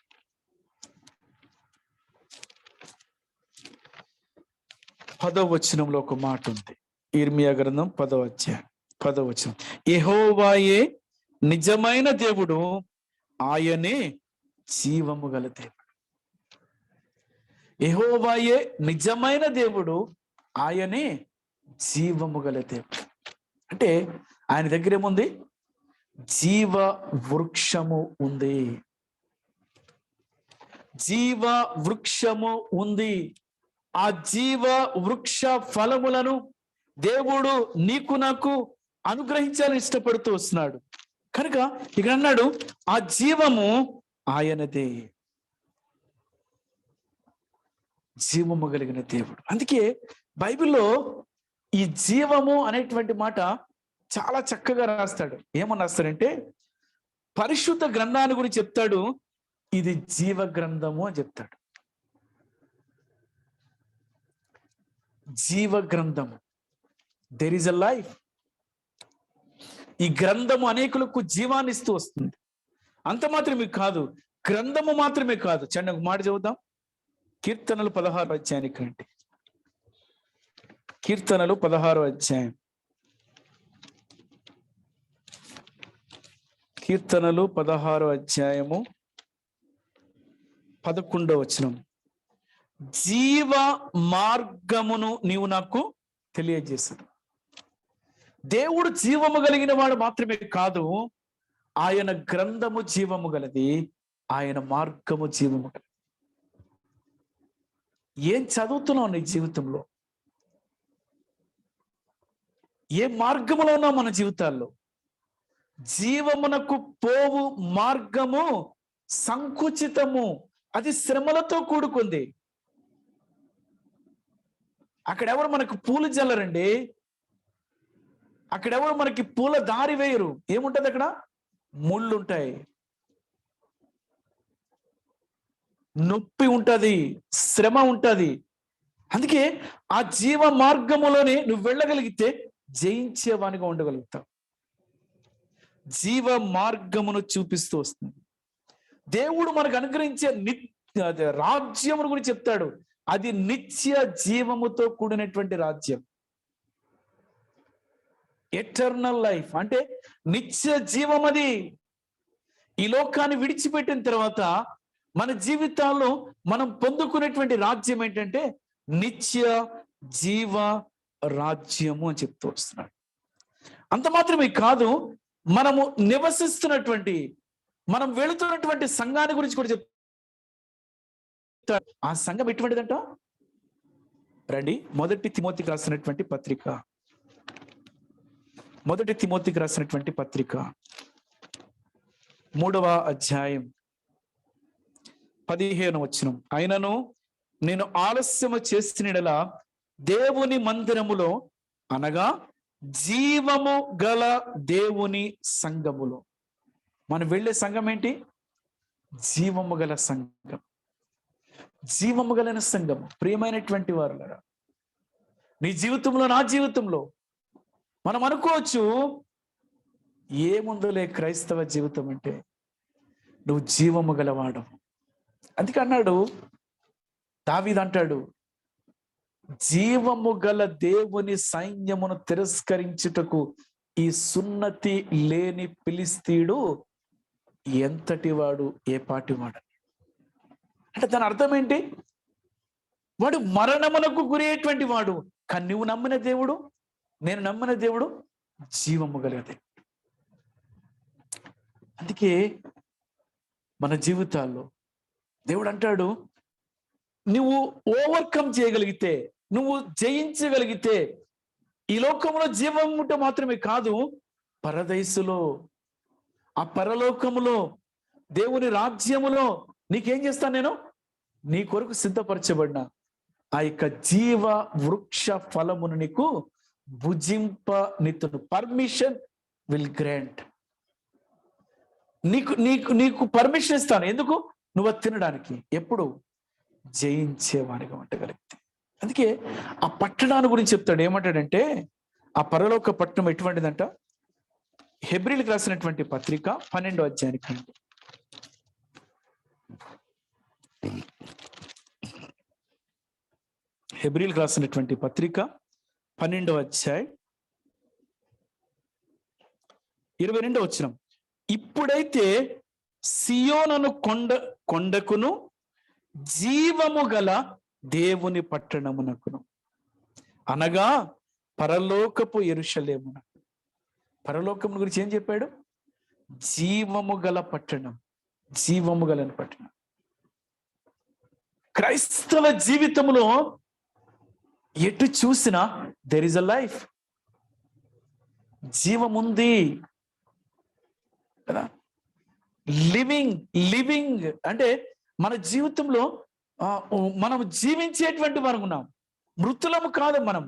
10వ వచనంలో ఒక మాట ఉంది. ఇర్మియా గ్రంథం 10వ అధ్యాయం 10వ వచనం, యెహోవాయే నిజమైన దేవుడు, ఆయనే జీవము గల దేవుడు. యెహోవాయే నిజమైన దేవుడు, ఆయనే జీవము గల దేవుడు. అంటే ఆయన దగ్గర ఏముంది? జీవ వృక్షము ఉంది. జీవ వృక్షము ఉంది. ఆ జీవ వృక్ష ఫలములను దేవుడు నీకు నాకు అనుగ్రహించాలని ఇష్టపడుతూ వస్తున్నాడు. కనుక ఇక్కడ అన్నాడు, ఆ జీవము ఆయనదే, జీవము కలిగిన దేవుడు. అందుకే బైబిల్లో ఈ జీవము అనేటువంటి మాట చాలా చక్కగా రాస్తాడు. ఏమని రాస్తాడంటే, పరిశుద్ధ గ్రంథాన్ని గురించి చెప్తాడు, ఇది జీవ గ్రంథము అని చెప్తాడు. జీవ గ్రంథము, దెర్ ఇస్ అ లైఫ్. ఈ గ్రంథము అనేకులకు జీవాన్ని ఇస్తూ వస్తుంది. అంత మాత్రమే కాదు, గ్రంథము మాత్రమే కాదు. చెండి ఒక మాట చదువుదాం. కీర్తనలు 16వ అధ్యాయానికి రండి. కీర్తనలు 16వ అధ్యాయం. కీర్తనలు 16వ అధ్యాయము 11వ వచనం, జీవ మార్గమును నీవు నాకు తెలియజేశాడు. దేవుడు జీవము కలిగిన వాడు మాత్రమే కాదు, ఆయన గ్రంథము జీవము గలది, ఆయన మార్గము జీవము గలది. ఏం చదువుతున్నావు నీ జీవితంలో? ఏ మార్గములో ఉన్నావు మన జీవితాల్లో? జీవమునకు పోవు మార్గము సంకుచితము, అది శ్రమలతో కూడుకుంది. అక్కడెవరు మనకు పూలు జల్లరండి, అక్కడెవరు మనకి పూల దారి వేయరు. ఏముంటది అక్కడ? ముళ్ళు ఉంటాయి, నొప్పి ఉంటది, శ్రమ ఉంటది. అందుకే ఆ జీవ మార్గములోనే నువ్వు వెళ్ళగలిగితే జయించేవానిగా ఉండగలుగుతావు. జీవ మార్గమును చూపిస్తూ వస్తుంది. దేవుడు మనకు అనుగ్రహించే రాజ్యమును గురించి చెప్తాడు. అది నిత్య జీవముతో కూడినటువంటి రాజ్యం. ఎటర్నల్ లైఫ్ అంటే నిత్య జీవం. అది ఈ లోకాన్ని విడిచిపెట్టిన తర్వాత మన జీవితాల్లో మనం పొందుకునేటువంటి రాజ్యం ఏంటంటే నిత్య జీవ రాజ్యము అని చెప్తూ వస్తున్నాడు. అంత మాత్రమే కాదు, మనము నివసిస్తున్నటువంటి, మనం వెళుతున్నటువంటి సంఘాన్ని గురించి కూడా చెప్తాడు. ఆ సంఘం ఎటువంటిదంట? రండి, మొదటి తిమోతికి రాసినటువంటి పత్రిక, మొదటి తిమోతికి రాసినటువంటి పత్రిక 3వ అధ్యాయం 15వ వచనం, అయినను నేను ఆలస్యము చేసినలా దేవుని మందిరములో, అనగా జీవము గల దేవుని సంఘములో. మనం వెళ్ళే సంఘం ఏంటి? జీవము గల సంఘం. జీవము గల సంఘం. ప్రియమైనటువంటి వారులారా, నీ జీవితంలో, నా జీవితంలో మనం అనుకోవచ్చు, ఏముందులే క్రైస్తవ జీవితం అంటే, నువ్వు జీవము గలవాడు. అందుకే అన్నాడు దావీదు, అంటాడు, జీవము గల దేవుని సైన్యమును తిరస్కరించుటకు ఈ సున్నతి లేని ఫిలిష్తీయుడు ఎంతటి వాడు, ఏ పాటి వాడు. అంటే దాని అర్థం ఏంటి? వాడు మరణమునకు గురయ్యేటువంటి వాడు. కానీ నువ్వు నమ్మిన దేవుడు, నేను నమ్మిన దేవుడు జీవము గలదే. అందుకే మన జీవితాల్లో దేవుడు అంటాడు, నువ్వు ఓవర్కమ్ చేయగలిగితే, నువ్వు జయించగలిగితే, ఈ లోకంలో జీవం ఉంటే మాత్రమే కాదు, పరదైసులో, ఆ పరలోకములో, దేవుని రాజ్యములో నీకేం చేస్తాను? నేను నీ కొరకు సిద్ధపరచబడిన ఆ యొక్క జీవ వృక్ష ఫలమును నీకు భుజింప నిత్తును. Permission will grant. నీకు నీకు నీకు పర్మిషన్ ఇస్తాను. ఎందుకు? నువ్వు తినడానికి. ఎప్పుడు? జయించేవానిగా ఉండగలిగితే. అందుకే ఆ పట్టణాన్ని గురించి చెప్తాడు. ఏమంటాడంటే, ఆ పరలోక పట్టణం ఎటువంటిదంట? హెబ్రీలకు రాసినటువంటి పత్రిక 12వ అధ్యాయానికి రండి. హెబ్రీలకు రాసినటువంటి పత్రిక 12వ అధ్యాయం 22వ వచనం. ఇప్పుడైతే సియోను కొండకును జీవము గల దేవుని పట్టణమునకును, అనగా పరలోకపు యెరూషలేమున. పరలోకము గురించి ఏం చెప్పాడు? జీవము గల పట్టణం, జీవము గల పట్టణం. క్రైస్తవ జీవితంలో ఎటు చూసినా దెర్ ఇస్ అ లైఫ్. జీవముంది కదా. లివింగ్ అంటే మన జీవితంలో మనం జీవించేటువంటి వారు ఉన్నాం. మృతులము కాదు, మనం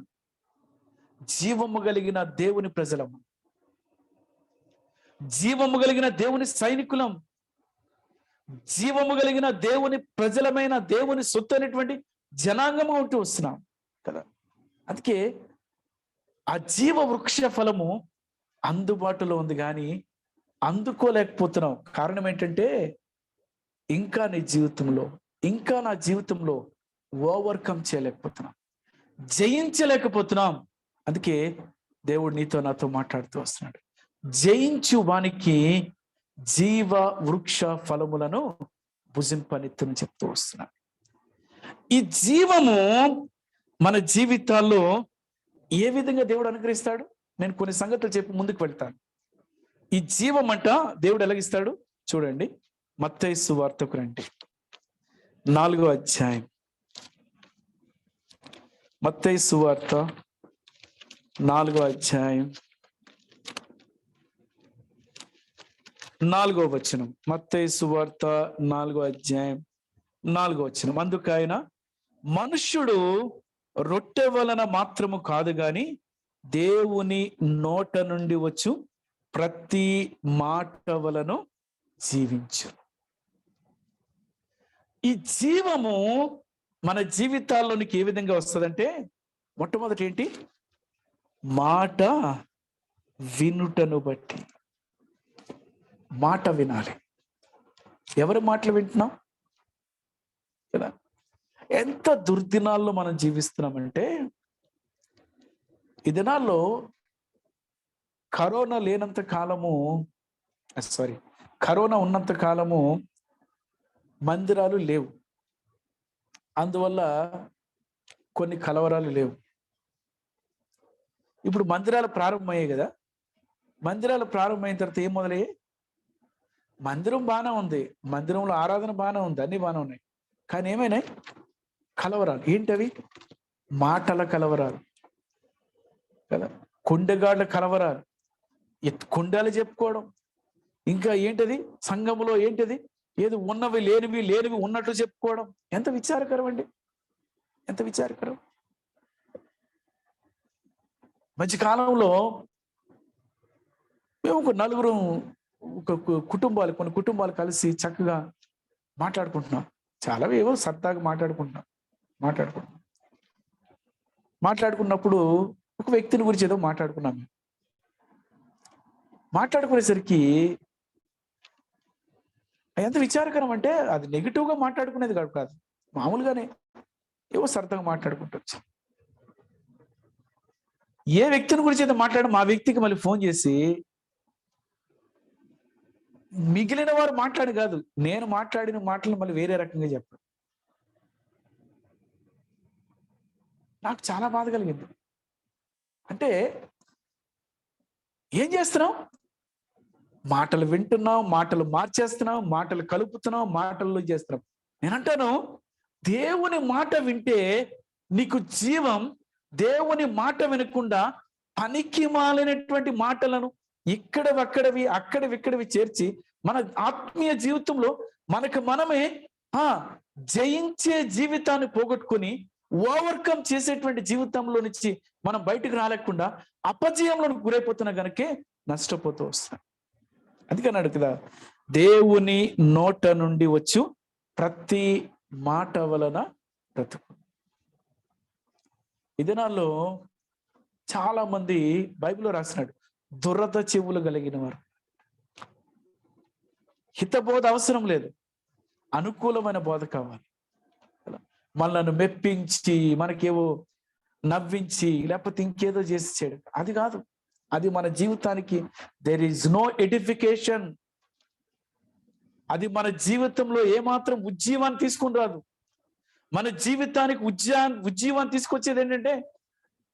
జీవము కలిగిన దేవుని ప్రజలము, జీవము కలిగిన దేవుని సైనికులం, జీవము కలిగిన దేవుని ప్రజలమైన, దేవుని సొత్తు అనేటువంటి జనాంగము ఉంటూ వస్తున్నాం కదా. అందుకే ఆ జీవ వృక్ష ఫలము అందుబాటులో ఉంది, కానీ అందుకోలేకపోతున్నాం. కారణం ఏంటంటే, ఇంకా నా జీవితంలో ఓవర్కమ్ చేయలేకపోతున్నాం, జయించలేకపోతున్నాం. అందుకే దేవుడు నీతో నాతో మాట్లాడుతూ వస్తున్నాడు. జయించు వానికి జీవ వృక్ష ఫలములను భుజింపనిత్తుని చెప్తూ వస్తున్నాడు. ఈ జీవము మన జీవితాల్లో ఏ విధంగా దేవుడు అనుగ్రహిస్తాడు? నేను కొన్ని సంగతులు చెప్పి ముందుకు వెళ్తాను. ఈ జీవం అంట దేవుడు ఎలాగిస్తాడు చూడండి. మత్తయి సువార్తకు రండి, 4వ అధ్యాయం. మత్తయి సువార్త 4వ అధ్యాయం 4వ వచనం. మత్తయి సువార్త 4వ అధ్యాయం 4వ వచనం. అందుకు ఆయన, మనుష్యుడు రొట్టె వలన మాత్రము కాదు గాని దేవుని నోట నుండి వచ్చు ప్రతి మాట వలన జీవించు. ఈ జీవము మన జీవితాల్లోనికి ఏ విధంగా వస్తుందంటే, మొట్టమొదటి ఏంటి? మాట వినుటను బట్టి. మాట వినాలి. ఎవరి మాటలు వింటున్నాం కదా. ఎంత దుర్దినాల్లో మనం జీవిస్తున్నామంటే, ఈ దినాల్లో కరోనా లేనంత కాలము, కరోనా ఉన్నంత కాలము మందిరాలు లేవు. అందువల్ల కొన్ని కలవరాలు లేవు. ఇప్పుడు మందిరాలు ప్రారంభమయ్యాయి కదా. మందిరాలు ప్రారంభమైన తర్వాత ఏం మొదలయ్యాయి? మందిరం బాగానే ఉంది, మందిరంలో ఆరాధన బాగానే ఉంది, అన్ని బాగానే ఉన్నాయి. కానీ ఏమైనాయి? కలవరాలు. ఏంటవి? మాటల కలవరాలు కదా, కొండగాళ్ళ కలవరాలు, కొండలు చెప్పుకోవడం. ఇంకా ఏంటది? సంఘములో ఏంటది? ఏది ఉన్నవి లేనివి, లేనివి ఉన్నట్లు చెప్పుకోవడం. ఎంత విచారకరం అండి, ఎంత విచారకరం. మధ్య కాలంలో మేము ఒక నలుగురు, కొన్ని కుటుంబాలు కలిసి చక్కగా మాట్లాడుకుంటున్నాం. చాలా ఏవో సరదాగా మాట్లాడుకుంటున్నప్పుడు ఒక వ్యక్తిని గురించి ఏదో మాట్లాడుకున్నాం. మాట్లాడుకునేసరికి ఎంత విచారకరం అంటే అది నెగిటివ్గా మాట్లాడుకునేది కాదు, మామూలుగానే ఏవో సరదాగా మాట్లాడుకుంటూ ఏ వ్యక్తిని గురించి అయితే మాట్లాడడం ఆ వ్యక్తికి మళ్ళీ ఫోన్ చేసి మిగిలిన వారు మాట్లాడి కాదు, నేను మాట్లాడిన మాటలు మళ్ళీ వేరే రకంగా చెప్పాడు. నాకు చాలా బాధ కలిగింది. అంటే ఏం చేస్తున్నాం? మాటలు వింటున్నాం, మాటలు మార్చేస్తున్నాం, మాటలు కలుపుతున్నాం, మాటల్లో చేస్తున్నాం. నేనంటాను, దేవుని మాట వింటే నీకు జీవం. దేవుని మాట వినకుండా పనికి మాలినటువంటి మాటలను అక్కడివి చేర్చి మన ఆత్మీయ జీవితంలో మనకు మనమే జయించే జీవితాన్ని పోగొట్టుకొని ఓవర్కమ్ చేసేటువంటి జీవితంలో నుంచి మనం బయటకు రాలేకుండా అపజయంలో గురైపోతున్నా గనకే నష్టపోతూ వస్తాం. అందుకన్నాడు కదా, దేవుని నోట నుండి వచ్చు ప్రతి మాట వలన బ్రతుకు. ఈ దినాల్లో చాలా మంది బైబిల్లో రాసినాడు, దురద చెవులు కలిగిన వారు. హితబోధ అవసరం లేదు, అనుకూలమైన బోధ కావాలి. మనల్ని మెప్పించి మనకేవో నవ్వించి లేకపోతే ఇంకేదో చేసి చేయడం అది కాదు. అది మన జీవితానికి దేర్ ఈజ్ నో ఎడిఫికేషన్. అది మన జీవితంలో ఏమాత్రం ఉజ్జీవాన్ని తీసుకుని రాదు. మన జీవితానికి ఉజ్జీవాన్ని తీసుకొచ్చేది ఏంటంటే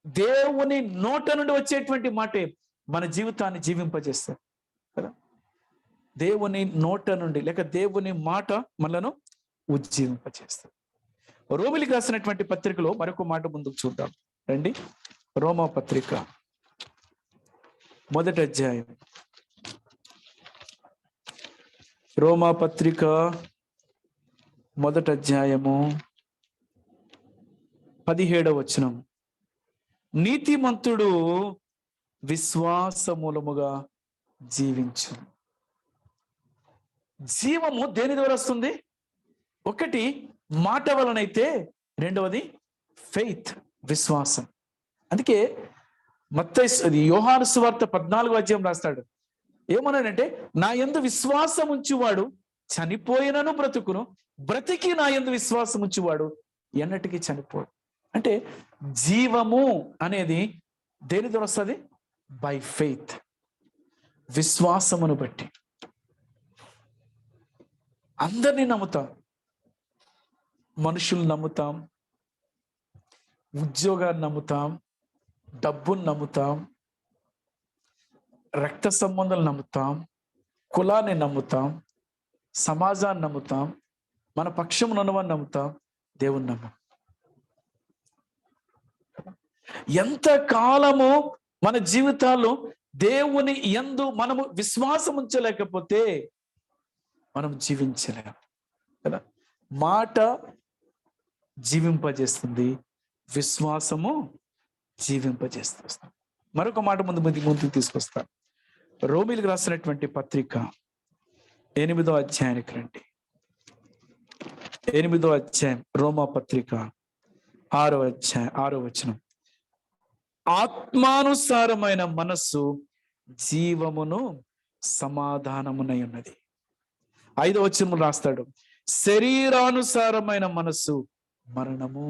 దేవుని నోట నుండి వచ్చేటువంటి మాటే మన జీవితాన్ని జీవింపజేస్తారు కదా. దేవుని నోట నుండి లేక దేవుని మాట మనలను ఉజ్జీవింపజేస్తారు. రోమిలికి రాసినటువంటి పత్రికలో మరొక మాట ముందుకు చూద్దాం రండి. రోమా పత్రిక 1వ అధ్యాయం. రోమా పత్రిక 1వ అధ్యాయము 17వ వచనం. నీతిమంతుడు విశ్వాస మూలముగా జీవించు. జీవము దేని ద్వారా వస్తుంది? ఒకటి మాట వలనైతే, రెండవది ఫెయిత్, విశ్వాసం. అందుకే యోహాను సువార్త 14వ అధ్యాయం రాస్తాడు. ఏమన్నాడంటే, నా యందు విశ్వాసం ఉంచువాడు చనిపోయినను బ్రతుకును, బ్రతికి నా యందు విశ్వాసం ఉంచువాడు ఎన్నటికీ చనిపోడు. అంటే జీవము అనేది దేని ద్వారా వస్తుంది? బై ఫెయిత్, విశ్వాసమును బట్టి. అందరినీ నమ్ముతాం, మనుషులు నమ్ముతాం, ఉద్యోగాన్ని నమ్ముతాం, డబ్బును నమ్ముతాం, రక్త సంబంధాలు నమ్ముతాం, కులాన్ని నమ్ముతాం, సమాజాన్ని నమ్ముతాం, మన పక్షం ఉన్నవాన్ని నమ్ముతాం, దేవుని నమ్ముతాం. ఎంత కాలము మన జీవితాల్లో దేవుని యందు మనము విశ్వాసం ఉంచలేకపోతే మనం జీవించలేము కదా. మాట జీవింపజేస్తుంది, విశ్వాసము జీవింపజేస్తుంది. మరొక మాట ముందుకు తీసుకొస్తాను. రోమిలికి రాసినటువంటి పత్రిక 8వ అధ్యాయానికి రండి. 8వ అధ్యాయం రోమా పత్రిక 6వ వచనం. ఆత్మానుసారమైన మనస్సు జీవమును సమాధానమునై ఉన్నది. 5వ వచనం రాస్తాడు, శరీరానుసారమైన మనస్సు మరణము.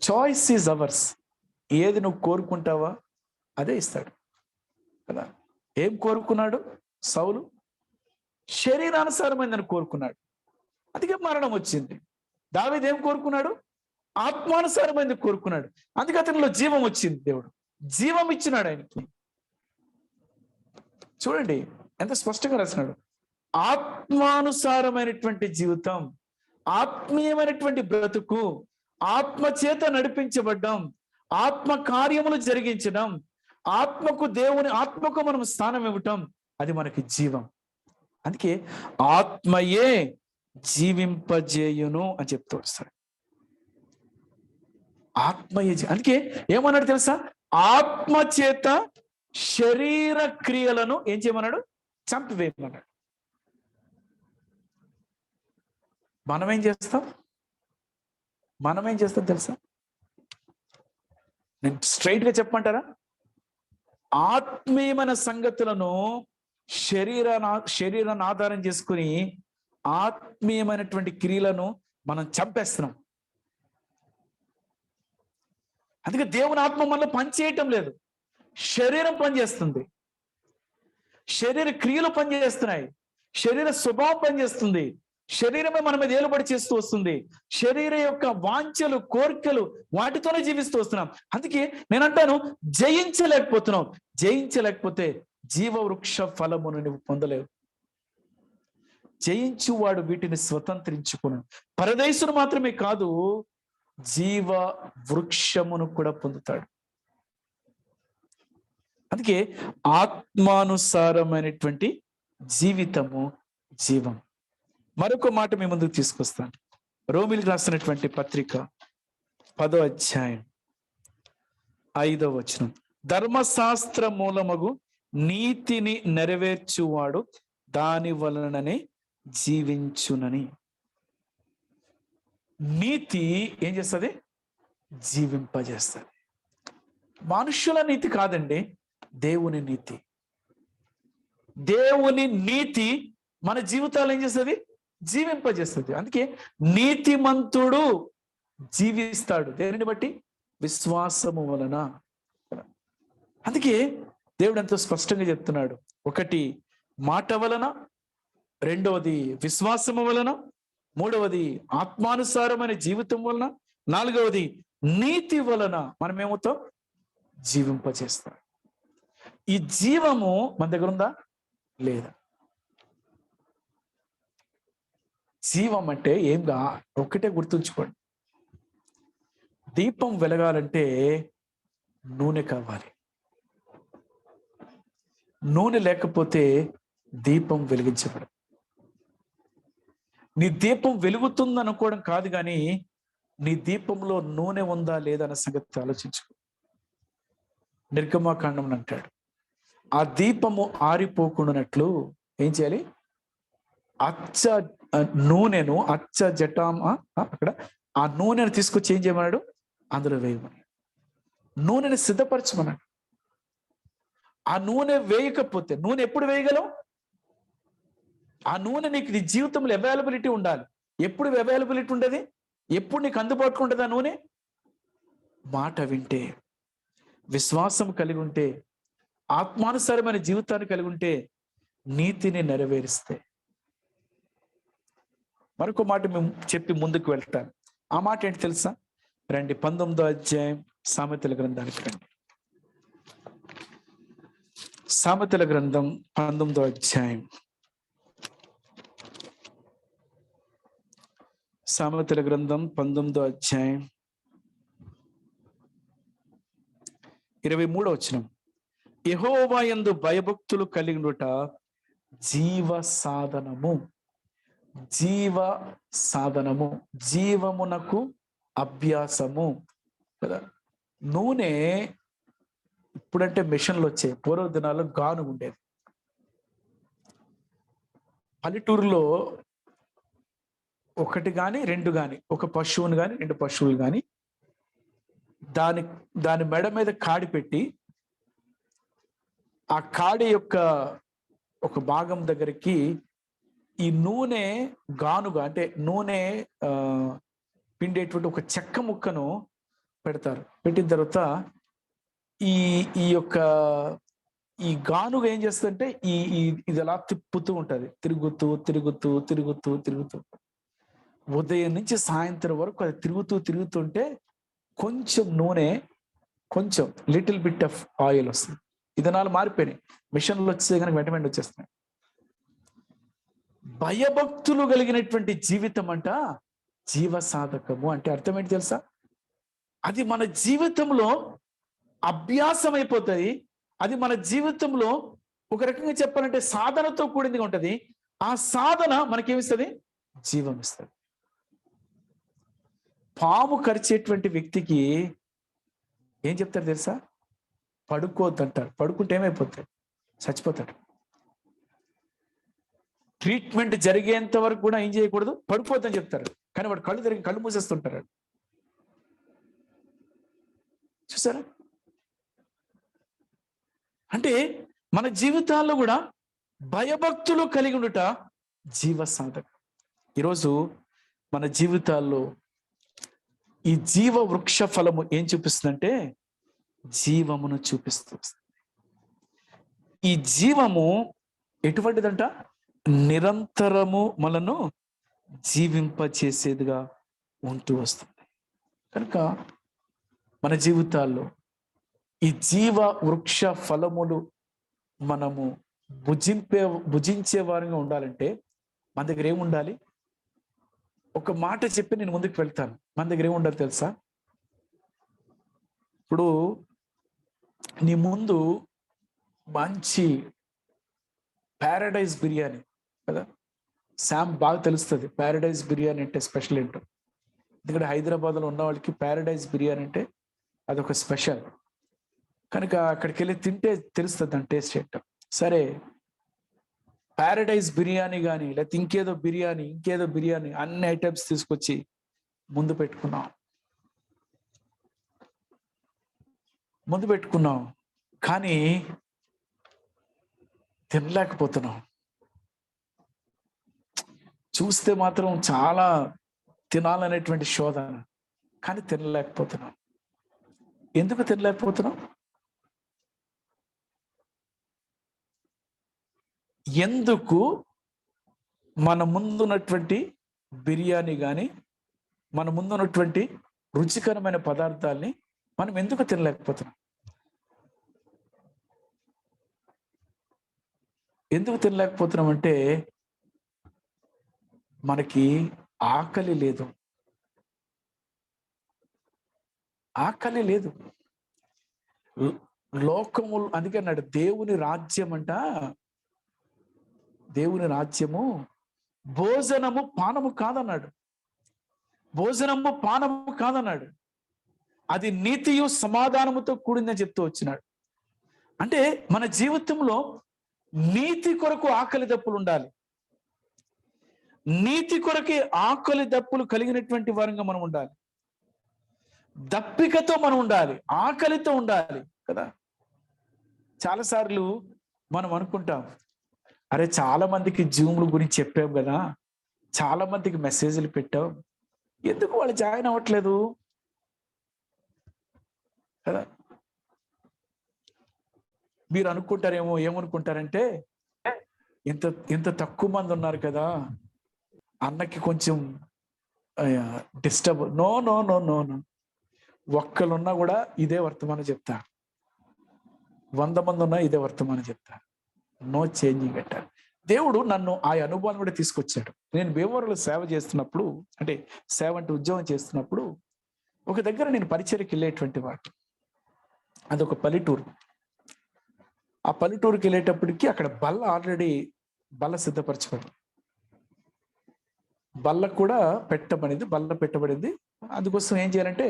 Choice is ours. ఏది నువ్వు కోరుకుంటావా అదే ఇస్తాడు కదా. ఏం కోరుకున్నాడు సౌలు? శరీరానుసారమైందని కోరుకున్నాడు, అందుకే మరణం వచ్చింది. దావీదు ఏం కోరుకున్నాడు? ఆత్మానుసారమైంది కోరుకున్నాడు, అందుకే అతనిలో జీవం వచ్చింది. దేవుడు జీవం ఇచ్చినాడు ఆయనకి. చూడండి ఎంత స్పష్టంగా రాసినాడు. ఆత్మానుసారమైనటువంటి జీవితం, ఆత్మీయమైనటువంటి బ్రతుకు, ఆత్మ చేత నడిపించబడ్డం, ఆత్మ కార్యములు జరిగించడం, ఆత్మకు మనం స్థానం ఇవ్వటం, అది మనకి జీవం. అందుకే ఆత్మయే జీవింపజేయును అని చెప్తూ వస్తాడు. ఆత్మయే అందుకే ఏమన్నాడు తెలుసా? ఆత్మ చేత శరీర క్రియలను ఏం చేయమన్నాడు? చంపివేయమన్నాడు. మనమేం చేస్తాం తెలుసా? నేను స్ట్రైట్ గా చెప్పమంటారా? ఆత్మీయమైన సంగతులను శరీరాన్ని ఆధారం చేసుకుని ఆత్మీయమైనటువంటి క్రియలను మనం చంపేస్తున్నాం. అందుకే దేవుని ఆత్మ మనలో పనిచేయటం లేదు, శరీరం పనిచేస్తుంది, శరీర క్రియలు పనిచేస్తున్నాయి, శరీర స్వభావం పనిచేస్తుంది, శరీరమే మన మీద ఏలుబడి చేస్తూ వస్తుంది, శరీర యొక్క వాంఛలు కోరికలు వాటితోనే జీవిస్తూ వస్తున్నాం. అందుకే నేను అంటాను, జయించలేకపోతున్నాం. జయించలేకపోతే జీవవృక్ష ఫలమును నువ్వు పొందలేవు. జయించువాడు వీటిని స్వతంత్రించుకును. పరదేశుడు మాత్రమే కాదు, జీవ వృక్షమును కూడా పొందుతాడు. అందుకే ఆత్మానుసారమైనటువంటి జీవితము జీవం. మరొక మాట మీ ముందుకు తీసుకొస్తాను. రోమిలికి రాసినటువంటి పత్రిక 10వ అధ్యాయం 5వ వచనం. ధర్మశాస్త్ర మూలమగు నీతిని నెరవేర్చువాడు దాని వలననే జీవించునని. నీతి ఏం చేస్తుంది? జీవింపజేస్తుంది. మనుషుల నీతి కాదండి, దేవుని నీతి. దేవుని నీతి మన జీవితాలు ఏం చేస్తుంది? జీవింపజేస్తుంది. అందుకే నీతిమంతుడు జీవిస్తాడు. దేనిని బట్టి? విశ్వాసము వలన. అందుకే దేవుడు ఎంతో స్పష్టంగా చెప్తున్నాడు. ఒకటి మాట వలన, రెండవది విశ్వాసము వలన, మూడవది ఆత్మానుసారమైన జీవితం వలన, నాలుగవది నీతి వలన మనం ఏమవుతాం? జీవింపజేస్తాం. ఈ జీవము మన దగ్గర ఉందా లేదా? జీవం అంటే ఏంగా ఒకటే గుర్తుంచుకోండి. దీపం వెలగాలంటే నూనె కావాలి. నూనె లేకపోతే దీపం వెలిగించబడదు. నీ దీపం వెలుగుతుంది అనుకోవడం కాదు, కానీ నీ దీపంలో నూనె ఉందా లేదా అన్న సంగతి ఆలోచించుకో. నిర్గమాకాండం అంటాడు, ఆ దీపము ఆరిపోకుండానట్లు ఏం చేయాలి? అచ్చ నూనెను అక్కడ ఆ నూనెను తీసుకొచ్చి ఏం చేయమన్నాడు? అందులో వేయమని. నూనెని సిద్ధపరచమన్నాడు. ఆ నూనె వేయకపోతే, నూనె ఎప్పుడు వేయగలం? ఆ నూనె నీకు నీ జీవితంలో అవైలబిలిటీ ఉండాలి. ఎప్పుడు అవైలబిలిటీ ఉండదు? ఎప్పుడు నీకు అందుబాటులో ఉంటుంది ఆ నూనె? మాట వింటే, విశ్వాసం కలిగి ఉంటే, ఆత్మానుసారమైన జీవితాన్ని కలిగి ఉంటే, నీతిని నెరవేరిస్తే. మరొక మాట మేము చెప్పి ముందుకు వెళ్తాను. ఆ మాట ఏంటి తెలుసా? రండి 19వ అధ్యాయం సామెతల గ్రంథానికి రండి. సామెతల గ్రంథం 19వ అధ్యాయం. సామెతల గ్రంథం 19వ అధ్యాయం 23వ వచనం. యెహోవా యందు భయభక్తులు కలిగినట జీవ సాధనము. జీవ సాధనము, జీవమునకు అభ్యాసము కదా. నూనె ఇప్పుడంటే మిషన్లు వచ్చాయి, పూర్వ దినాల్లో గాను ఉండేది. పల్లెటూరులో ఒకటి కానీ రెండు కానీ, ఒక పశువుని కానీ రెండు పశువులు కానీ దాని మెడ మీద కాడి పెట్టి, ఆ కాడి యొక్క ఒక భాగం దగ్గరికి ఈ నూనె గానుగా, అంటే నూనె పిండేటువంటి ఒక చెక్క ముక్కను పెడతారు. పెట్టిన తర్వాత ఈ యొక్క ఈ గానుగా ఏం చేస్తుందంటే ఇది అలా తిప్పుతూ ఉంటుంది, తిరుగుతూ తిరుగుతూ తిరుగుతూ తిరుగుతూ. ఉదయం నుంచి సాయంత్రం వరకు అది తిరుగుతుంటే కొంచెం నూనె, కొంచెం లిటిల్ బిట్ ఆఫ్ ఆయిల్ వస్తుంది. విధానాలు మారిపోయినాయి, మిషన్లు వచ్చే కనుక వెంటనే వచ్చేస్తున్నాయి. భయభక్తులు కలిగినటువంటి జీవితం అంట జీవ సాధకము. అంటే అర్థం ఏంటి తెలుసా? అది మన జీవితంలో అభ్యాసం అయిపోతుంది. అది మన జీవితంలో ఒక రకంగా చెప్పాలంటే సాధనతో కూడిందిగా ఉంటుంది. ఆ సాధన మనకేమిస్తుంది? జీవం ఇస్తుంది. పాము కరిచేటువంటి వ్యక్తికి ఏం చెప్తారు తెలుసా? పడుకోవద్దు అంటారు. పడుకుంటే ఏమైపోతాడు? చచ్చిపోతాడు. ట్రీట్మెంట్ జరిగేంత వరకు కూడా ఏం చేయకూడదు? పడిపోద్దని చెప్తారు. కానీ వాడు కళ్ళు తిరిగి కళ్ళు మూసేస్తుంటారు. చూసారా? అంటే మన జీవితాల్లో కూడా భయభక్తులు కలిగి ఉండుట జీవ సాధకం. ఈరోజు మన జీవితాల్లో ఈ జీవ వృక్ష ఫలము ఏం చూపిస్తుందంటే జీవమును చూపిస్తూ వస్తుంది. ఈ జీవము ఎటువంటిదంట? నిరంతరము మనను జీవింపచేసేదిగా ఉంటూ వస్తుంది. కనుక మన జీవితాల్లో ఈ జీవ వృక్ష ఫలములు మనము భుజించే వారిగా ఉండాలంటే మన దగ్గర ఏముండాలి? ఒక మాట చెప్పి నేను ముందుకు వెళ్తాను. మన దగ్గర ఏముండాలి తెలుసా? ఇప్పుడు నీ ముందు మంచి ప్యారడైజ్ బిర్యానీ కదా, శామ్ బాగా తెలుస్తుంది ప్యారడైజ్ బిర్యానీ అంటే స్పెషల్ ఏంటో. ఎందుకంటే హైదరాబాద్లో ఉన్న వాళ్ళకి ప్యారడైజ్ బిర్యానీ అంటే అదొక స్పెషల్. కనుక అక్కడికి వెళ్ళి తింటే తెలుస్తుంది దాని టేస్ట్ ఏంటో. సరే, ప్యారడైజ్ బిర్యానీ కానీ లేకపోతే ఇంకేదో బిర్యానీ అన్ని ఐటమ్స్ తీసుకొచ్చి ముందు పెట్టుకున్నాం కానీ తినలేకపోతున్నాం. చూస్తే మాత్రం చాలా తినాలనేటువంటి శోధన, కానీ తినలేకపోతున్నాం. ఎందుకు తినలేకపోతున్నాం? ఎందుకు మన ముందున్నటువంటి బిర్యానీ కానీ మన ముందున్నటువంటి రుచికరమైన పదార్థాలని మనం ఎందుకు తినలేకపోతున్నాం? ఎందుకు తినలేకపోతున్నాం అంటే మనకి ఆకలి లేదు. లోకము అందుకే అన్నాడు దేవుని రాజ్యం అంట, దేవుని రాజ్యము భోజనము పానము కాదన్నాడు. అది నీతియు సమాధానముతో కూడిందని చెప్తూ వచ్చినాడు. అంటే మన జీవితంలో నీతి కొరకు ఆకలి దప్పులు ఉండాలి. నీతి కొరకే ఆకలి దప్పులు కలిగినటువంటి వారంగా మనం ఉండాలి. దప్పికతో మనం ఉండాలి, ఆకలితో ఉండాలి కదా. చాలాసార్లు మనం అనుకుంటాం, అరే చాలా మందికి జూమ్ల గురించి చెప్పాం కదా, చాలా మందికి మెసేజ్లు పెట్టాం, ఎందుకు వాళ్ళు జాయిన్ అవ్వట్లేదు కదా. మీరు అనుకుంటారేమో, ఏమనుకుంటారంటే ఇంత తక్కువ మంది ఉన్నారు కదా, అన్నకి కొంచెం disturb. No no no no no ఒక్కరున్నా కూడా ఇదే వర్తమానం చెప్తా, 100 మంది ఉన్నా ఇదే వర్తమానం చెప్తా. నో చేంజింగ్ అట్ట. దేవుడు నన్ను ఆ అనుభవాన్ని కూడా తీసుకొచ్చాడు. నేను భీమవరంలో సేవ చేస్తున్నప్పుడు, అంటే సేవ అంటే ఉద్యోగం చేస్తున్నప్పుడు, ఒక దగ్గర నేను పరిచర్యకి వెళ్ళేటువంటి వాడు. అదొక పల్లెటూరు. ఆ పల్లెటూరుకి వెళ్ళేటప్పటికి అక్కడ ఆల్రెడీ బల్ల సిద్ధపరచబడింది. బల్ల పెట్టబడింది. అందుకోసం ఏం చేయాలంటే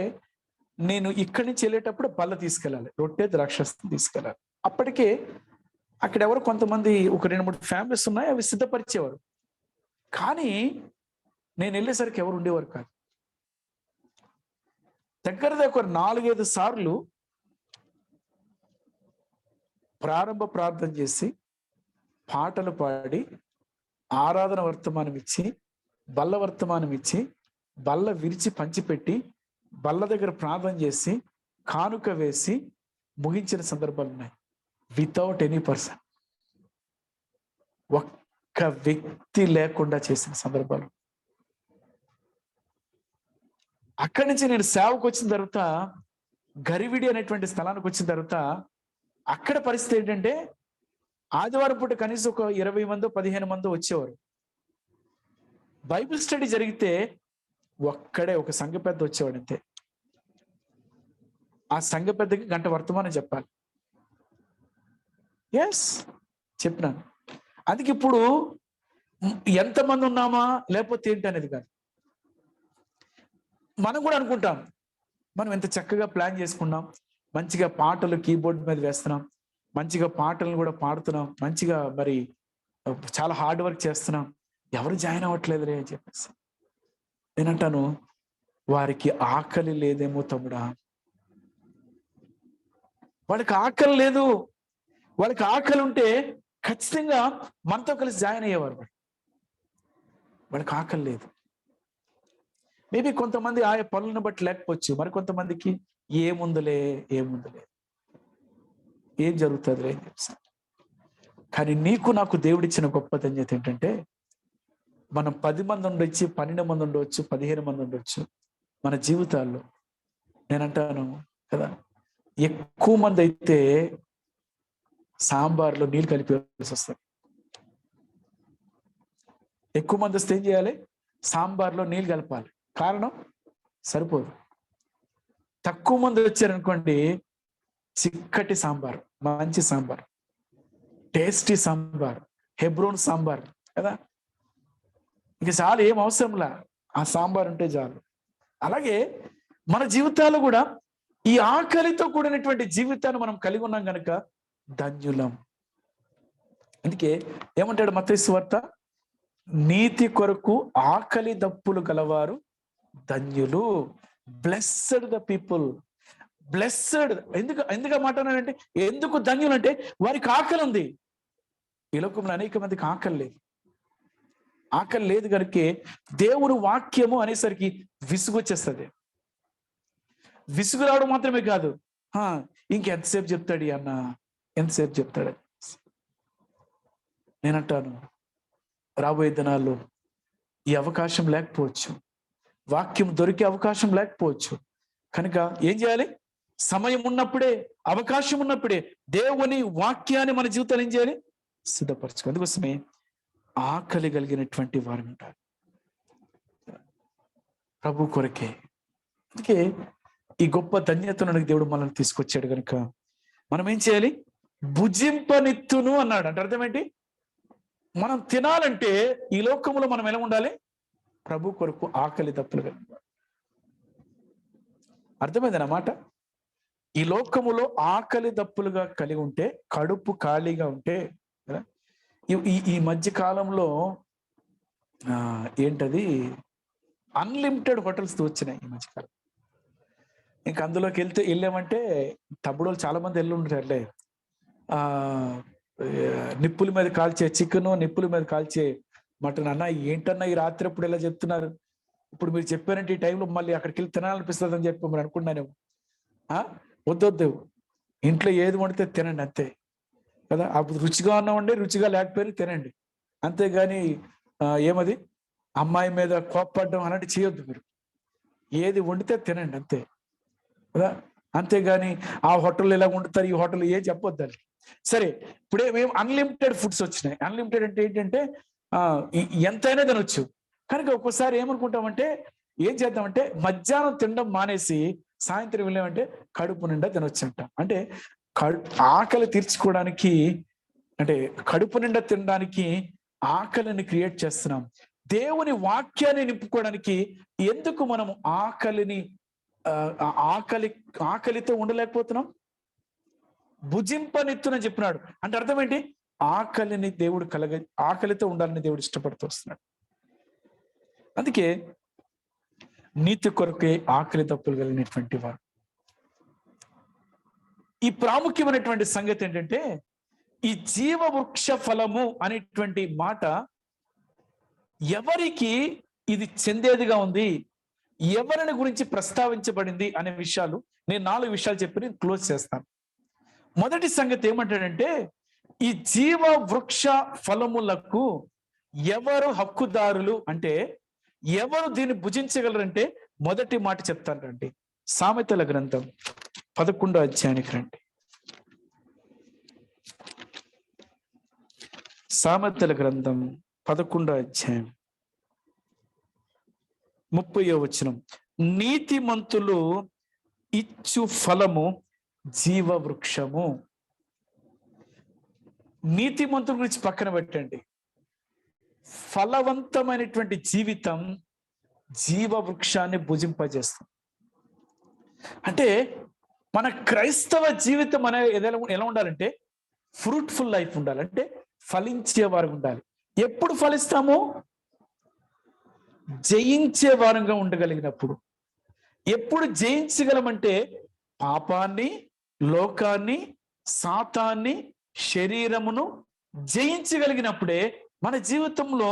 నేను ఇక్కడి నుంచి వెళ్ళేటప్పుడు బల్ల తీసుకెళ్ళాలి, రొట్టె ద్రాక్షరసం తీసుకెళ్ళాలి. అప్పటికే అక్కడ ఎవరు కొంతమంది ఒక 2-3 ఫ్యామిలీస్ ఉన్నాయి, అవి సిద్ధపరిచేవారు. కానీ నేను వెళ్ళేసరికి ఎవరు ఉండేవారు కాదు. దగ్గర 4-5 సార్లు ప్రార్థన చేసి, పాటలు పాడి, ఆరాధన వర్తమానం ఇచ్చి, బల్ల వర్తమానం ఇచ్చి, బల్ల విరిచి పంచిపెట్టి, బల్ల దగ్గర ప్రార్థన చేసి, కానుక వేసి ముగించిన సందర్భాలు ఉన్నాయి. వితౌట్ ఎనీ పర్సన్, ఒక్క వ్యక్తి లేకుండా చేసిన సందర్భాలు. అక్కడి నుంచి నేను సేవకు వచ్చిన తర్వాత, గరివిడి అనేటువంటి స్థలానికి వచ్చిన తర్వాత, అక్కడ పరిస్థితి ఏంటంటే ఆదివారం పూట కనీసం ఒక 20 మందో 15 మందో వచ్చేవారు. బైబిల్ స్టడీ జరిగితే ఒక్కడే ఒక సంఘ పెద్ద వచ్చేవాడు అంతే. ఆ సంఘ పెద్దకి 1 గంట వర్తమానం చెప్పాలి. ఎస్, చెప్పినాను. అందుకే ఇప్పుడు ఎంతమంది ఉన్నామా లేకపోతే ఏంటి అనేది కాదు. మనం కూడా అనుకుంటాం, మనం ఎంత చక్కగా ప్లాన్ చేసుకున్నాం, మంచిగా పాటలు కీబోర్డ్ మీద వేస్తున్నాం, మంచిగా పాటలను కూడా పాడుతున్నాం, మంచిగా మరి చాలా హార్డ్ వర్క్ చేస్తున్నాం, ఎవరు జాయిన్ అవ్వట్లేదురే అని చెప్పేసి నేనంటాను, వారికి ఆకలి లేదేమో తమ్ముడా, వాళ్ళకి ఆకలి లేదు. వాళ్ళకి ఆకలి ఉంటే ఖచ్చితంగా మనతో కలిసి జాయిన్ అయ్యేవారు. వాళ్ళకి ఆకలి లేదు. మేబీ కొంతమంది ఆయా పనులను బట్టి లేకపోవచ్చు, మరి కొంతమందికి ఏముందులే ఏం జరుగుతుంది ఏం తెలుసు. కానీ నీకు నాకు దేవుడిచ్చిన గొప్ప ధన్యత ఏంటంటే, మనం 10 మంది ఉండొచ్చు, 12 మంది ఉండవచ్చు, 15 మంది ఉండొచ్చు. మన జీవితాల్లో నేనంటాను కదా, ఎక్కువ మంది అయితే సాంబార్లో నీళ్ళు కలిపేసి వస్తారు. ఎక్కువ మంది వస్తే ఏం చేయాలి? సాంబార్లో నీళ్ళు కలపాలి. కారణం సరిపోదు. తక్కువ మంది వచ్చారనుకోండి, చిక్కటి సాంబార్, మంచి సాంబార్, టేస్టీ సాంబార్, హెబ్రోన్ సాంబార్ కదా, ఇక చాలు, ఏం అవసరంలా, ఆ సాంబార్ ఉంటే చాలు. అలాగే మన జీవితాలు కూడా ఈ ఆకలితో కూడినటువంటి జీవితాన్ని మనం కలిగి ఉన్నాం కనుక ధన్యులం. అందుకే ఏమంటాడు మత్తయి సువార్త, నీతి కొరకు ఆకలి దప్పులు గలవారు ధన్యులు. Blessed the people, blessed. ఎందుకు మాట్లాడానంటే, ఎందుకు ధన్యులు అంటే వారికి ఆకలి ఉంది. ఈ లోకంలో అనేక మందికి ఆకలి లేదు కనుకే దేవుని వాక్యము అనేసరికి విసుగు వచ్చేస్తుంది. విసుగు రావడం మాత్రమే కాదు, ఇంకెంతసేపు చెప్తాడు అన్న, ఎంతసేపు చెప్తాడు. నేనంటాను, రాబోయే దినాల్లో ఈ అవకాశం లేకపోవచ్చు, వాక్యం దొరికే అవకాశం లేకపోవచ్చు. కనుక ఏం చేయాలి? సమయం ఉన్నప్పుడే, అవకాశం ఉన్నప్పుడే దేవుని వాక్యాన్ని మన జీవితాలు ఏం చేయాలి? సిద్ధపరచుకో. అందుకోసమే ఆకలి కలిగినటువంటి వారు ఉంటారు ప్రభు కొరకే. అందుకే ఈ గొప్ప ధన్యతను దేవుడు మనల్ని తీసుకొచ్చాడు కనుక మనం ఏం చేయాలి? భుజింపనిత్తును అన్నాడు. అంటే అర్థం ఏంటి? మనం తినాలంటే ఈ లోకంలో మనం ఎలా ఉండాలి? ప్రభు కొరకు ఆకలి దప్పులు కలిగి. అర్థమైంది అన్నమాట. ఈ లోకములో ఆకలి దప్పులుగా కలిగి ఉంటే, కడుపు ఖాళీగా ఉంటే కదా. ఈ మధ్య కాలంలో ఏంటది, అన్లిమిటెడ్ హోటల్స్ వచ్చినాయి ఈ మధ్యకాలం. ఇంకా అందులోకి వెళ్ళామంటే తమ్ముడు చాలా మంది వెళ్ళి ఉంటారులే. నిప్పుల మీద కాల్చే చికెన్, నిప్పుల మీద కాల్చే మటన్. అన్న ఏంటన్నా ఈ రాత్రి ఎప్పుడు ఇలా చెప్తున్నారు? ఇప్పుడు మీరు చెప్పారంటే ఈ టైంలో మళ్ళీ అక్కడికి వెళ్ళి తినాలనిపిస్తుంది అని చెప్పి మరి అనుకున్నానేమో. వద్దొద్దు, ఇంట్లో ఏది వండితే తినండి అంతే కదా. అప్పుడు రుచిగా ఉన్నామండి, రుచిగా లేకపోయినా తినండి, అంతేగాని ఏమది అమ్మాయి మీద కోప్పడడం అలాంటి చేయొద్దు. మీరు ఏది వండితే తినండి అంతే కదా. అంతేగాని ఆ హోటల్ ఇలా వండుతారు, ఈ హోటల్ ఏ చెప్పొద్దు అని. సరే, ఇప్పుడే మేము అన్లిమిటెడ్ ఫుడ్స్ వచ్చినాయి. అన్లిమిటెడ్ అంటే ఏంటంటే ఎంతైనా తినొచ్చు. కనుక ఒక్కోసారి ఏమనుకుంటామంటే, ఏం చేద్దామంటే మధ్యాహ్నం తినడం మానేసి సాయంత్రం వెళ్ళామంటే కడుపు నిండా తినొచ్చు అంట. అంటే ఆకలి తీర్చుకోవడానికి, అంటే కడుపు నిండా తినడానికి ఆకలిని క్రియేట్ చేస్తున్నాం. దేవుని వాక్యాన్ని నింపుకోవడానికి ఎందుకు మనం ఆకలితో ఉండలేకపోతున్నాం? భుజింపనెత్తునని చెప్పినాడు. అంటే అర్థం ఏంటి? ఆకలిని దేవుడు ఆకలితో ఉండాలని దేవుడు ఇష్టపడుతూ వస్తున్నాడు. అందుకే నీతి కొరకే ఆకలి దప్పులు కలిగినటువంటి వారు. ఈ ప్రాముఖ్యమైనటువంటి సంగతి ఏంటంటే, ఈ జీవవృక్ష ఫలము అనేటువంటి మాట ఎవరికి ఇది చెందేదిగా ఉంది, ఎవరిని గురించి ప్రస్తావించబడింది అనే విషయాలు నేను 4 విషయాలు చెప్పి నేను క్లోజ్ చేస్తాను. మొదటి సంగతి ఏమంటాడంటే, ఈ జీవ వృక్ష ఫలములకు ఎవరు హక్కుదారులు అంటే, ఎవరు దీన్ని భుజించగలరంటే మొదటి మాట చెప్తాను రండి. సామెతల గ్రంథం 11వ అధ్యాయానికి రండి. సామెతల గ్రంథం 11వ అధ్యాయం 30వ వచనం. నీతిమంతులు ఇచ్చు ఫలము జీవ వృక్షము. నీతిమంతుల గురించి పక్కన పెట్టండి. ఫలవంతమైనటువంటి జీవితం జీవ వృక్షాన్ని భుజింపజేస్తుంది. అంటే మన క్రైస్తవ జీవితం అనేది ఎలా ఉండాలంటే ఫ్రూట్ఫుల్ లైఫ్ ఉండాలి. అంటే ఫలించే వారు ఉండాలి. ఎప్పుడు ఫలిస్తాము? జయించే వారంగా ఉండగలిగినప్పుడు. ఎప్పుడు జయించగలమంటే పాపాన్ని, లోకాన్ని, సాతాన్ని శరీరమును జయించగలిగినప్పుడే మన జీవితంలో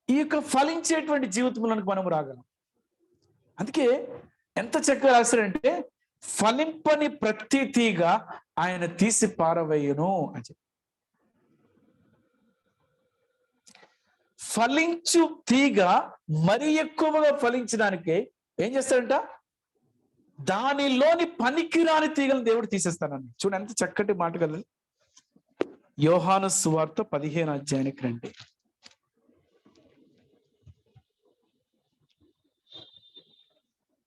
ఈ యొక్క ఫలించేటువంటి జీవితంలోనికి మనం రాగలం. అందుకే ఎంత చక్కగా రాశారంటే, ఫలింపని ప్రతి తీగ ఆయన తీసి పారవేయును అని చెప్పి. ఫలించు తీగ మరి ఎక్కువగా ఫలించడానికి ఏం చేస్తాడంట? దానిలోని పనికిరాని తీగలను దేవుడు తీసేస్తానని. చూడండి ఎంత చక్కటి మాట కదా. యోహాను సువార్త 15వ అధ్యాయానికి రండి.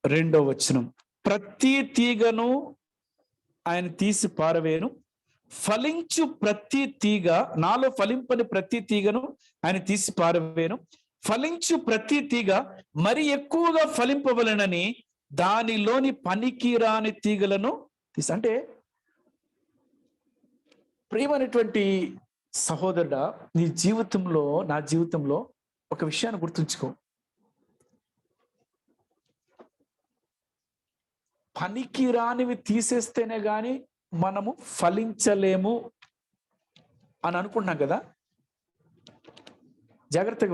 రెండో వచనం. ప్రతి తీగను ఆయన తీసి పారవేను, ఫలించు ప్రతి తీగ, నాలో ఫలింపని ప్రతి తీగను ఆయన తీసి పారవేను, ఫలించు ప్రతి తీగ మరి ఎక్కువగా ఫలింపవలెనని దానిలోని పనికిరాని తీగలను తీసి. అంటే ప్రియమైనటువంటి సహోదరుడా, నీ జీవితంలో, నా జీవితంలో ఒక విషయాన్ని గుర్తుంచుకో. పనికిరానివి తీసేస్తేనే గాని మనము ఫలించలేము అని అనుకుంటున్నాం కదా. జాగ్రత్తగా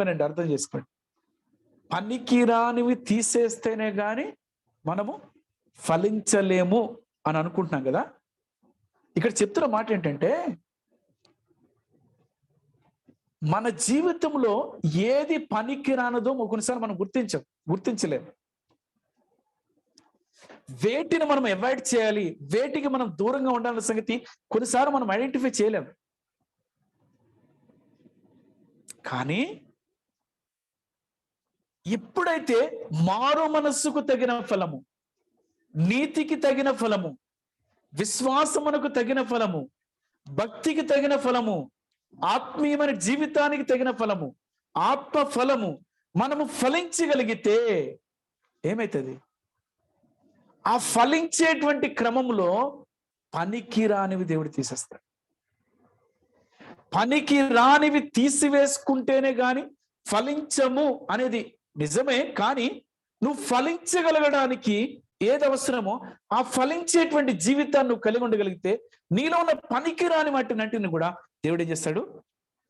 వినండి, అర్థం చేసుకోండి. పనికిరానివి తీసేస్తేనే గాని మనము ఫలించలేము అని అనుకుంటున్నాం కదా. ఇక్కడ చెప్తున్న మాట ఏంటంటే, మన జీవితంలో ఏది పనికిరానదో కొన్నిసార్లు మనం గుర్తించలేము. వేటిని మనం అవాయిడ్ చేయాలి, వేటికి మనం దూరంగా ఉండాలన్న సంగతి కొన్నిసార్లు మనం ఐడెంటిఫై చేయలేము. కానీ ఎప్పుడైతే మారు మనస్సుకు తగిన ఫలము, నీతికి తగిన ఫలము, విశ్వాసమునకు తగిన ఫలము, భక్తికి తగిన ఫలము, ఆత్మీయమైన జీవితానికి తగిన ఫలము, ఆత్మ ఫలము మనము ఫలించగలిగితే ఏమైతుంది? ఆ ఫలించేటువంటి క్రమంలో పనికి రానివి దేవుడు తీసేస్తాడు. పనికి రానివి తీసివేసుకుంటేనే గాని ఫలించము అనేది నిజమే. కానీ నువ్వు ఫలించగలగడానికి ఏది అవసరమో ఆ ఫలించేటువంటి జీవితాన్ని నువ్వు కలిగి ఉండగలిగితే నీలో ఉన్న పనికి రాని వాటిని కూడా దేవుడు ఏం చేస్తాడు?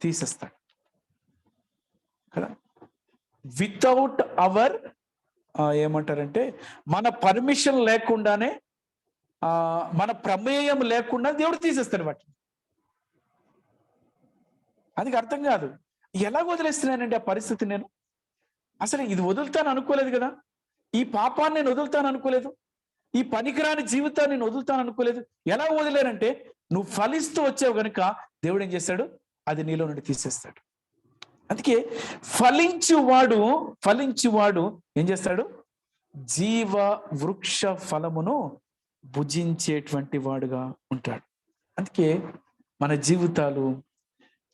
తీసేస్తాడు కదా. వితౌట్ అవర్ ఏమంటారంటే, మన పర్మిషన్ లేకుండానే, మన ప్రమేయం లేకుండా దేవుడు తీసేస్తాడు వాటిని. అది అర్థం కాదు. ఎలా వదిలేస్తున్నానండి ఆ పరిస్థితి? నేను అసలు ఇది వదులుతాను అనుకోలేదు కదా, ఈ పాపాన్ని నేను వదులుతాను అనుకోలేదు, ఈ పనికిరాని జీవితాన్ని నేను వదులుతాను అనుకోలేదు. ఎలా వదిలేనంటే, నువ్వు ఫలిస్తూ వచ్చావు కనుక దేవుడు ఏం చేస్తాడు? అది నీలో నుండి తీసేస్తాడు. అందుకే ఫలించువాడు ఏం చేస్తాడు? జీవ వృక్ష ఫలమును భుజించేటువంటి వాడుగా ఉంటాడు. అందుకే మన జీవితాలు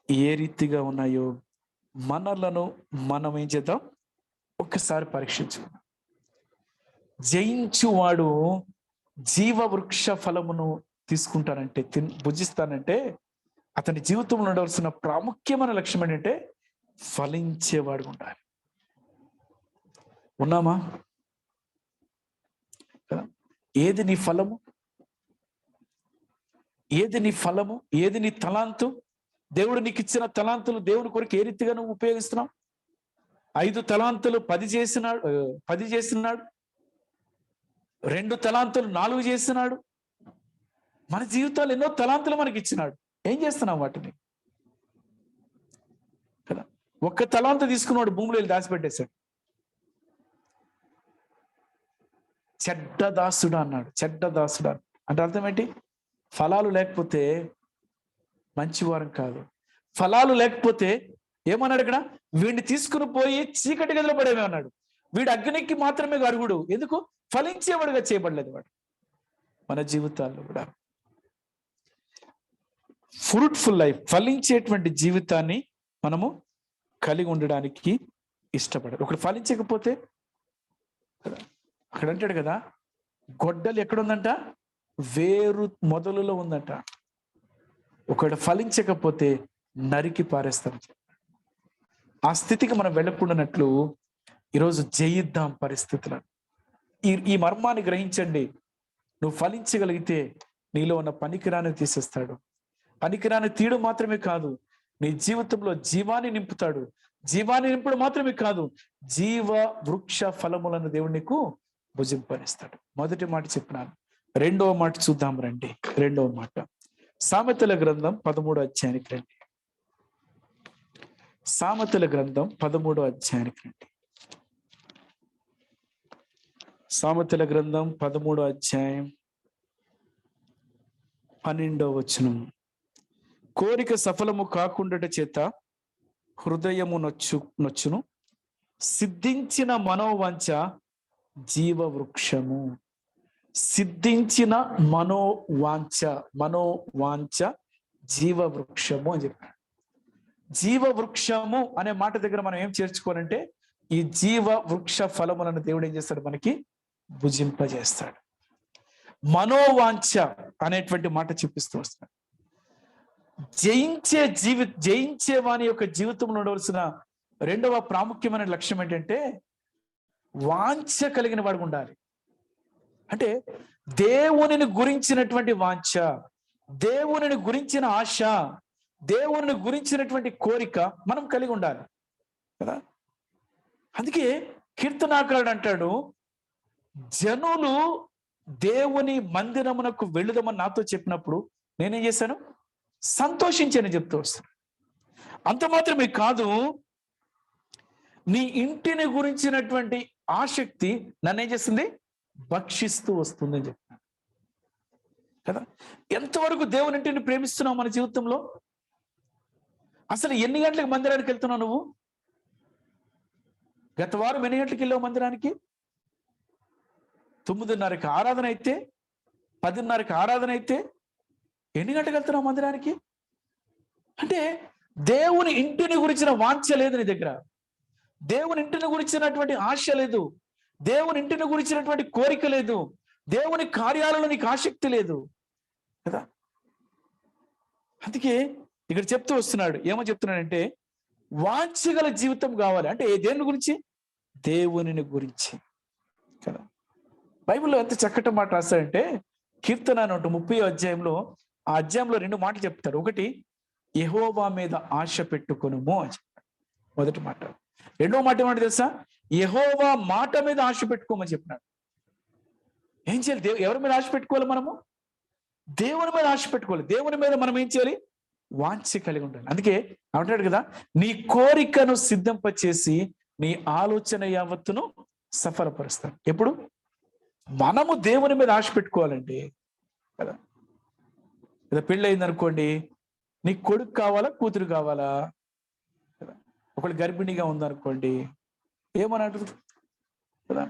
ఏ రీతిగా ఉన్నాయో మనలను మనం ఏం చేద్దాం? ఒక్కసారి పరీక్షించుకుందాం. జయించువాడు జీవ వృక్ష ఫలమును తీసుకుంటానంటే, భుజిస్తానంటే, అతని జీవితంలో ఉండవలసిన ప్రాముఖ్యమైన లక్ష్యం ఏంటంటే ఫలించేవాడు ఉండాలి. ఉన్నామా? ఏది నీ ఫలము? ఏది నీ ఫలము? ఏది నీ తలాంతు? దేవుడు నీకు ఇచ్చిన తలాంతులు దేవుడి కొరకు ఏ రీతిగా నువ్వు ఉపయోగిస్తున్నావు? 5 తలాంతులు 10 చేసినాడు, 2 తలాంతులు 4 చేసినాడు. మన జీవితాలు ఎన్నో తలాంతులు మనకి ఇచ్చినాడు. ఏం చేస్తున్నాం వాటిని? కదా. 1 తలాంతు తీసుకున్నాడు, భూమిలో వెళ్ళి దాచిపెట్టేశాడు. చెడ్డ దాసుడు అన్నాడు. అంటే అర్థం ఏంటి? ఫలాలు లేకపోతే మంచివారం కాదు. ఫలాలు లేకపోతే ఏమన్నాడు ఇక్కడ? వీడిని తీసుకుని పోయి చీకటి గదిలో పడేమే అన్నాడు. వీడు అగ్నికి మాత్రమే అర్హుడు. ఎందుకు? ఫలించేవాడుగా చేయబడలేదు వాడు. మన జీవితాల్లో కూడా ఫ్రూట్ఫుల్ లైఫ్, ఫలించేటువంటి జీవితాన్ని మనము కలిగి ఉండడానికి ఇష్టపడాలి. ఒకటి ఫలించకపోతే, అక్కడ అంటాడు కదా, గొడ్డలు ఎక్కడుందంట? వేరు మొదలులో ఉందంట. ఒకటి ఫలించకపోతే నరికి పారేస్తాం. ఆ స్థితికి మనం వెళ్ళకుండానట్లు ఈరోజు జయిద్దాం పరిస్థితులను. ఈ మర్మాన్ని గ్రహించండి. నువ్వు ఫలించగలిగితే నీలో ఉన్న పనికిరాని తీసేస్తాడు. పనికిరాని తీయడం మాత్రమే కాదు, నీ జీవితంలో జీవాన్ని నింపుతాడు. జీవాన్ని నింపడం మాత్రమే కాదు, జీవ వృక్ష ఫలములను దేవుడు నీకు భుజింపనిస్తాడు. మొదటి మాట చెప్పినాను. రెండవ మాట చూద్దాం రండి. రెండవ మాట సామెతల గ్రంథం 13వ అధ్యాయానికి రండి. సామెతల గ్రంథం 13వ అధ్యాయానికి రండి. సామెతల గ్రంథం 13వ అధ్యాయం 12వ వచనం. కోరిక సఫలము కాకుండాట చేత హృదయము నొచ్చును, సిద్ధించిన మనోవాంఛ జీవ వృక్షము. సిద్ధించిన మనోవాంఛ జీవ వృక్షము అని చెప్పాడు. జీవ వృక్షము అనే మాట దగ్గర మనం ఏం చేర్చుకోవాలంటే, ఈ జీవ వృక్ష ఫలములను దేవుడు ఏం చేస్తాడు? మనకి భుజింపజేస్తాడు. మనోవాంఛ అనేటువంటి మాట చూపిస్తూ వస్తాడు. జయించే వాని యొక్క జీవితంలో ఉండవలసిన రెండవ ప్రాముఖ్యమైన లక్ష్యం ఏంటంటే, వాంఛ కలిగిన వాడు ఉండాలి. అంటే దేవునిని గురించినటువంటి వాంఛ, దేవునిని గురించిన ఆశ, దేవునిని గురించినటువంటి కోరిక మనం కలిగి ఉండాలి కదా. అందుకే కీర్తనాకారుడు అంటాడు, జనులు దేవుని మందిరమునకు వెళ్ళుదామని నాతో చెప్పినప్పుడు నేనేం చేశాను? సంతోషించని చెప్తూ వస్తాను. అంత మాత్రమే కాదు, నీ ఇంటిని గురించినటువంటి ఆసక్తి నన్ను ఏం చేస్తుంది? భక్షిస్తూ వస్తుంది అని చెప్తాను కదా. ఎంతవరకు దేవుని ఇంటిని ప్రేమిస్తున్నావు మన జీవితంలో? అసలు ఎన్ని గంటలకు మందిరానికి వెళ్తున్నావు నువ్వు? గత వారం ఎన్ని గంటలకు వెళ్ళావు మందిరానికి? 9:30కి ఆరాధన అయితే, 10:30కి ఆరాధన అయితే, ఎన్ని గంటలకు వెళ్తున్నావు మందిరానికి? అంటే దేవుని ఇంటిని గురించిన వాంఛ లేదు నీ దగ్గర. దేవుని ఇంటిని గురించినటువంటి ఆశ లేదు. దేవుని ఇంటిని గురించినటువంటి కోరిక లేదు. దేవుని కార్యాలలో నీకు ఆసక్తి లేదు కదా. అందుకే ఇక్కడ చెప్తూ వస్తున్నాడు. ఏమో చెప్తున్నాడంటే, వాంఛగల జీవితం కావాలి. అంటే దేని గురించి? దేవుని గురించి కదా. బైబిల్లో ఎంత చక్కటి మాట రాస్తాడంటే, కీర్తన 130వ అధ్యాయంలో, ఆ అధ్యాయంలో 2 మాటలు చెప్తాడు. ఒకటి, యెహోవా మీద ఆశ పెట్టుకొనుము అని చెప్పాడు, మొదటి మాట. రెండో మాట ఏమంటే తెలుసా? యెహోవా మాట మీద ఆశ పెట్టుకోమని చెప్పినాడు. ఏం చేయాలి? ఎవరి మీద ఆశ పెట్టుకోవాలి? మనము దేవుని మీద ఆశ పెట్టుకోవాలి. దేవుని మీద మనం ఏం చేయాలి? వాంఛ కలిగి ఉండాలి. అందుకే అంటాడు కదా, నీ కోరికను సిద్ధింపచేసి నీ ఆలోచన యావత్తును సఫలపరుస్తాను. ఎప్పుడు? మనము దేవుని మీద ఆశ పెట్టుకోవాలండి కదా. పెళ్ళి అయిందనుకోండి, నీకు కొడుకు కావాలా, కూతురు కావాలా? ఒకళ్ళు గర్భిణిగా ఉందనుకోండి, ఏమని అంటారు కదా?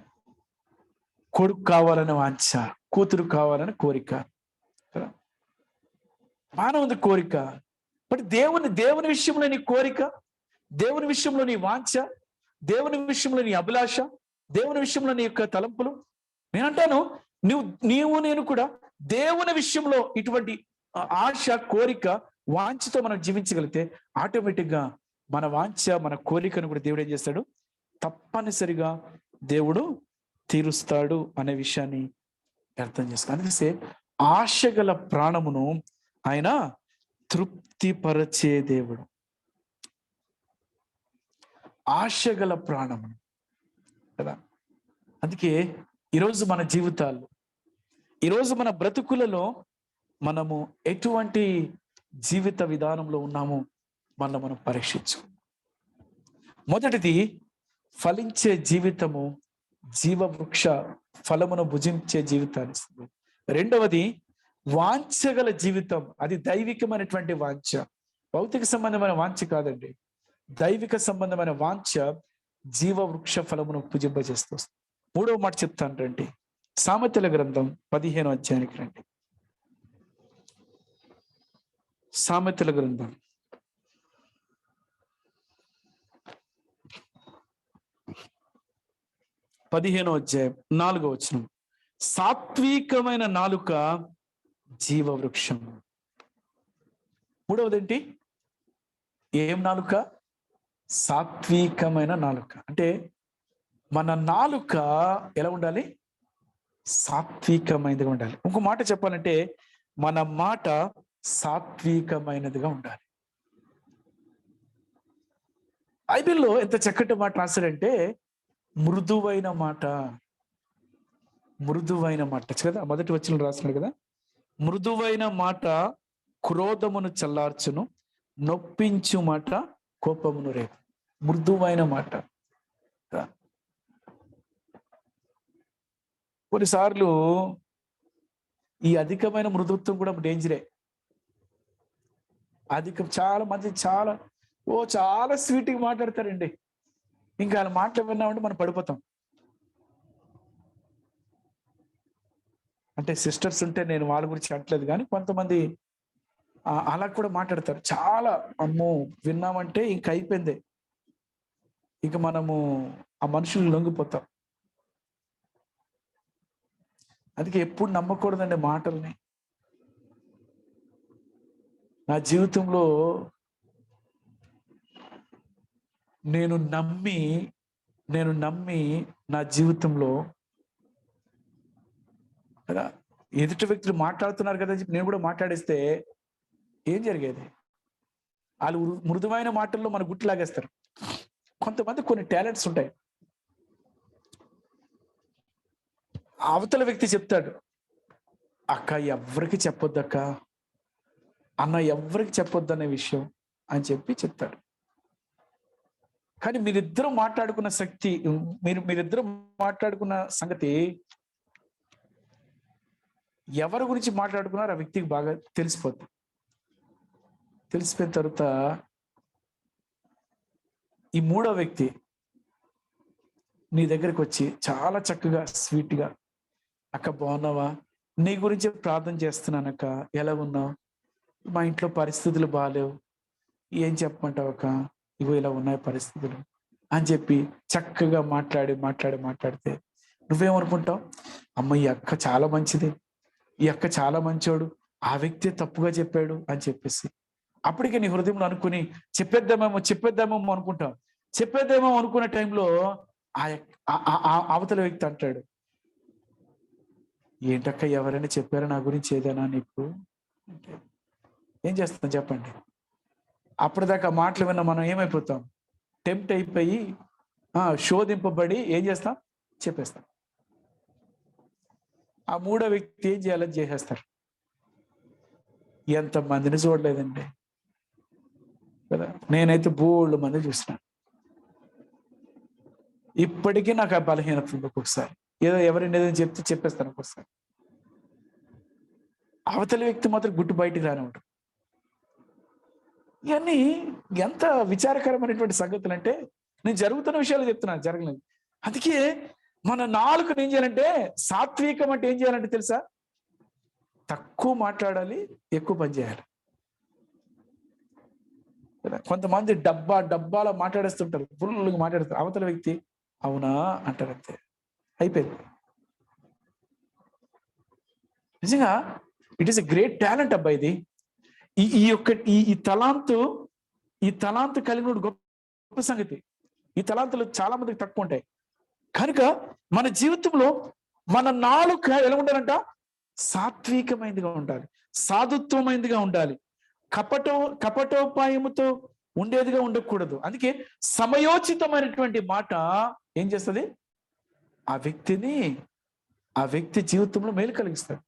కొడుకు కావాలని వాంఛ, కూతురు కావాలని కోరిక కదా. మానవుని కోరిక. బట్ దేవుని విషయంలో నీ కోరిక, దేవుని విషయంలో నీ వాంఛ, దేవుని విషయంలో నీ అభిలాష, దేవుని విషయంలో నీ యొక్క తలంపులు. నేనంటాను, నేను కూడా దేవుని విషయంలో ఇటువంటి ఆశ, కోరిక, వాంఛతో మనం జీవించగలిగితే ఆటోమేటిక్గా మన వాంఛ, మన కోరికను కూడా దేవుడు ఏం చేస్తాడు? తప్పనిసరిగా దేవుడు తీరుస్తాడు అనే విషయాన్ని అర్థం చేసుకో. అందుకే ఆశగల ప్రాణమును ఆయన తృప్తిపరచే దేవుడు. ఆశగల ప్రాణమును కదా. అందుకే ఈరోజు మన జీవితాల్లో, ఈరోజు మన బ్రతుకులలో మనము ఎటువంటి జీవిత విధానంలో ఉన్నామో మనం పరీక్షించు. మొదటిది, ఫలించే జీవితము జీవవృక్ష ఫలమును భుజించే జీవితాన్ని ఇస్తుంది. రెండవది, వాంఛగల జీవితం, అది దైవికమైనటువంటి వాంఛ, భౌతిక సంబంధమైన వాంఛ కాదండి. దైవిక సంబంధమైన వాంఛ జీవవృక్ష ఫలమును భుజింపజేస్తూ వస్తుంది. మూడవ మాట చెప్తాను రండి. సామెతల గ్రంథం 15వ అధ్యాయానికి రండి. సామెతల గ్రంథం 15వ అధ్యాయం 4వ వచనం. సాత్వికమైన నాలుక జీవవృక్షం. మూడవదేంటి? ఏం నాలుక? సాత్వికమైన నాలుక. అంటే మన నాలుక ఎలా ఉండాలి? సాత్వికమైనదిగా ఉండాలి. ఇంకో మాట చెప్పాలంటే, మన మాట సాత్వికమైనదిగా ఉండాలి. బైబిల్లో ఎంత చక్కటి మాట రాశాడంటే మృదువైన మాట, మృదువైన మాట కదా, మొదటి వచనంలో రాస్తున్నాడు కదా, మృదువైన మాట క్రోధమును చల్లార్చును, నొప్పించు మాట కోపమును రేపు. మృదువైన మాట. కొన్నిసార్లు ఈ అధికమైన మృదుత్వం కూడా డేంజరే. చాలా మంది చాలా స్వీట్గా మాట్లాడతారండి. ఇంకా వాళ్ళ మాటలు విన్నామంటే మనం పడిపోతాం. అంటే సిస్టర్స్ ఉంటే నేను వాళ్ళ గురించి అంటలేదు, కానీ కొంతమంది అలా కూడా మాట్లాడతారు. చాలా అమ్మో విన్నామంటే ఇంక అయిపోయింది, ఇక మనము ఆ మనుషులు లొంగిపోతాం. అందుకే ఎప్పుడు నమ్మకూడదండి మాటల్ని. నా జీవితంలో నేను నమ్మి నా జీవితంలో కదా ఎదుటి వ్యక్తులు మాట్లాడుతున్నారు కదా అని చెప్పి నేను కూడా మాట్లాడేస్తే ఏం జరిగేది? వాళ్ళు మృదువైన మాటల్లో మన గుట్టు లాగేస్తారు. కొంతమంది కొన్ని టాలెంట్స్ ఉంటాయి. అవతల వ్యక్తి చెప్తాడు, అక్క ఎవరికి చెప్పొద్దు అక్క, అన్న ఎవరికి చెప్పొద్దు అనే విషయం అని చెప్పి చెప్తాడు. కానీ మీరిద్దరూ మాట్లాడుకున్న మీరిద్దరూ మాట్లాడుకున్న సంగతి ఎవరి గురించి మాట్లాడుకున్నారో ఆ వ్యక్తికి బాగా తెలిసిపోద్ది. తెలిసిపోయిన తర్వాత ఈ మూడో వ్యక్తి నీ దగ్గరికి వచ్చి చాలా చక్కగా స్వీట్గా, అక్క బాగున్నావా, నీ గురించి ప్రార్థన చేస్తున్నానక్క, ఎలా ఉన్నావు, మా ఇంట్లో పరిస్థితులు బాగాలేవు, ఏం చెప్పమంటావు అక్క, ఇగో ఇలా ఉన్నాయి పరిస్థితులు అని చెప్పి చక్కగా మాట్లాడితే నువ్వేమనుకుంటావు? అమ్మ ఈ అక్క చాలా మంచిది, ఈ అక్క చాలా మంచోడు, ఆ వ్యక్తి తప్పుగా చెప్పాడు అని చెప్పేసి అప్పటికే నీ హృదయంలో అనుకుని చెప్పేద్దామేమో అనుకుంటాం. చెప్పేద్దామో అనుకున్న టైంలో అవతల వ్యక్తి అంటాడు, ఏంటక్క ఎవరైనా చెప్పారా నా గురించి ఏదైనా నీకు అంటే ఏం చేస్తాం చెప్పండి? అప్పటిదాకా మాటలు విన్న మనం ఏమైపోతాం? టెంప్ట్ అయిపోయి శోధింపబడి ఏం చేస్తాం? చెప్పేస్తాం. ఆ మూడో వ్యక్తి ఏం చేయాలని చేసేస్తారు. ఎంతమందిని చూడలేదండి కదా, నేనైతే బోల్డ్ మంది చూసిన. ఇప్పటికీ నాకు ఆ బలహీనత ఉంది. ఒక్కొక్కసారి ఎవరైనా ఏదైనా చెప్పేస్తాను. ఒక్కొక్కసారి అవతల వ్యక్తి మాత్రం గుట్టు బయటికి రానివ్వడు. ఇవన్నీ ఎంత విచారకరమైనటువంటి సంగతులు అంటే నేను జరుగుతున్న విషయాలు చెప్తున్నాను, జరగలేదు. అందుకే మన నాలుకను ఏం చేయాలంటే, సాత్వికం అంటే ఏం చేయాలంటే తెలుసా? తక్కువ మాట్లాడాలి, ఎక్కువ పని చేయాలి. కొంతమంది డబ్బాల మాట్లాడేస్తుంటారు, ఫుల్గా మాట్లాడతారు. అవతల వ్యక్తి అవునా అంటారు, అంతే, అయిపోయింది. నిజంగా it is a great talent అబ్బా ఇది. ఈ తలాంతు కలిగిన గొప్ప సంగతి. ఈ తలాంతులు చాలా మందికి తక్కువ ఉంటాయి. కనుక మన జీవితంలో మన నాలుక ఎలా ఉండాలంట? సాత్వికమైనదిగా ఉండాలి, సాధుత్వమైనదిగా ఉండాలి, కపటోపాయముతో ఉండేదిగా ఉండకూడదు. అందుకే సమయోచితమైనటువంటి మాట ఏం చేస్తుంది? ఆ వ్యక్తి జీవితంలో మేలు కలిగిస్తాడు.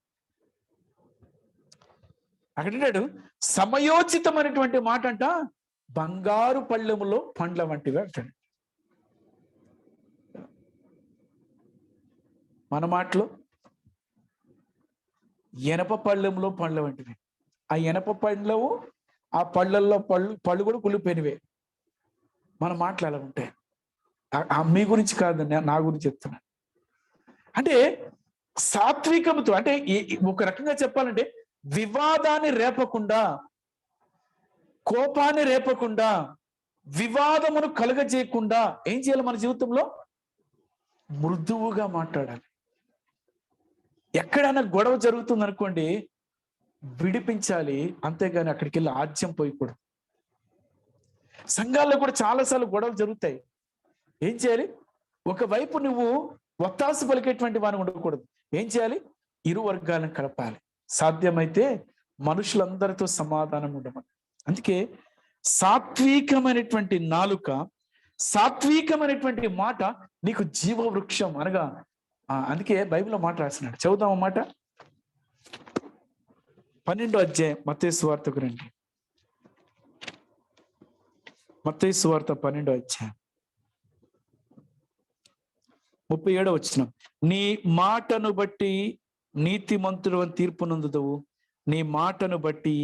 అక్కడంటాడు, సమయోచితమైనటువంటి మాట అంట బంగారు పళ్ళెములో పండ్ల వంటివి అంటాడు. మన మాటలో ఎనప పళ్ళెంలో పండ్ల వంటివి. ఆ ఎనప పళ్ళెము, ఆ పళ్ళల్లో పళ్ళు కూడా కుళ్ళిపోయినవే. మన మాటలు అలా ఉంటాయి. మీ గురించి కాదండి, నా గురించి చెప్తున్నా. అంటే సాత్వికముతో, అంటే ఒక రకంగా చెప్పాలంటే వివాదాన్ని రేపకుండా, కోపాన్ని రేపకుండా, వివాదమును కలుగజేయకుండా ఏం చేయాలి? మన జీవితంలో మృదువుగా మాట్లాడాలి. ఎక్కడైనా గొడవ జరుగుతుంది అనుకోండి, విడిపించాలి, అంతేగాని అక్కడికి వెళ్ళి ఆజ్యం పోయకూడదు. సంఘాల్లో కూడా చాలాసార్లు గొడవలు జరుగుతాయి. ఏం చేయాలి? ఒకవైపు నువ్వు ఒత్తాసు పలికేటువంటి వాడిని ఉండకూడదు. ఏం చేయాలి? ఇరు వర్గాలను కలపాలి. సాధ్యమైతే మనుషులందరితో సమాధానం ఉండమని. అందుకే సాత్వికమైనటువంటి నాలుక, సాత్వికమైనటువంటి మాట నీకు జీవవృక్షం అనగా అందుకే బైబిల్లో మాట రాసినాడు. చదువుదాం మాట. 12వ అధ్యాయం మత్తయి సువార్తకు రండి. మత్తయి సువార్త 12వ అధ్యాయం 37వ వచనం. నీ మాటను బట్టి నీతిమంతుడు అని తీర్పు నొందుతావు, నీ మాటను బట్టి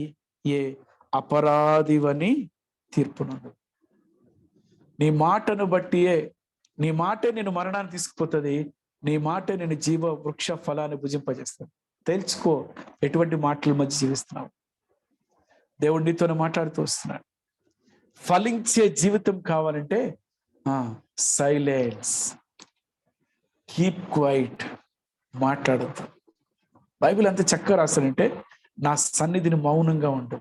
ఏ అపరాధివని తీర్పు నొందు. నీ మాటను బట్టియే, నీ మాటే నేను మరణాన్ని తీసుకుపోతుంది, నీ మాటే నేను జీవ వృక్ష ఫలాన్ని భుజింపజేస్తాను. తెలుసుకో ఎటువంటి మాటల మధ్య జీవిస్తున్నావు. దేవుడు నీతోనే మాట్లాడుతూ వస్తున్నాడు. ఫలించే జీవితం కావాలంటే సైలెన్స్, కీప్ క్వైట్, మాట్లాడద్దు. బైబిల్ అంత చక్కగా రాస్తాడంటే నా సన్నిధిని మౌనంగా ఉండు.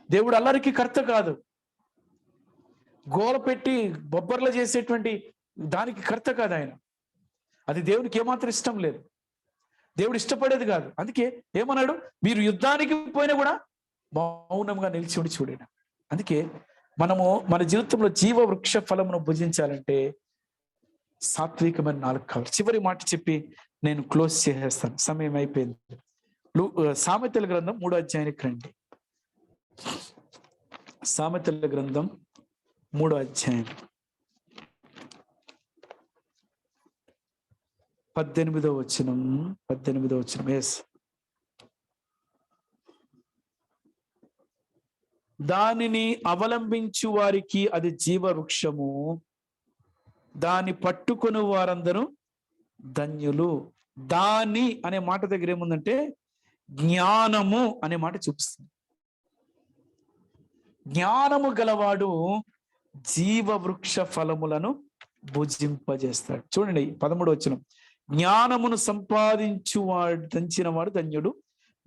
దేవుడు అల్లరికి కర్త కాదు, గోల పెట్టి బొబ్బర్లు చేసేటువంటి దానికి కర్త కాదు ఆయన. అది దేవునికి ఏమాత్రం ఇష్టం లేదు, దేవుడు ఇష్టపడేది కాదు. అందుకే ఏమన్నాడు, మీరు యుద్ధానికి పోయినా కూడా మౌనంగా నిలిచి ఉండి చూడండి. అందుకే మనము మన జీవితంలో జీవ వృక్ష ఫలమును భుజించాలంటే సాత్వికమైన నాలుగు కావాలి. చివరి మాట చెప్పి నేను క్లోజ్ చేసేస్తాను, సమయం అయిపోయింది. సామెతల గ్రంథం 3వ అధ్యాయానికి రండి. సామెతల గ్రంథం 3వ అధ్యాయం 18వ వచనం. ఎస్. దానిని అవలంబించు వారికి అది జీవ వృక్షము, దాన్ని పట్టుకుని వారందరూ ధన్యులు. దాని అనే మాట దగ్గర ఏముందంటే జ్ఞానము అనే మాట చూపిస్తుంది. జ్ఞానము గలవాడు జీవ వృక్ష ఫలములను భుజింపజేస్తాడు. చూడండి 13వ వచనం. జ్ఞానమును దంచిన వాడు ధన్యుడు,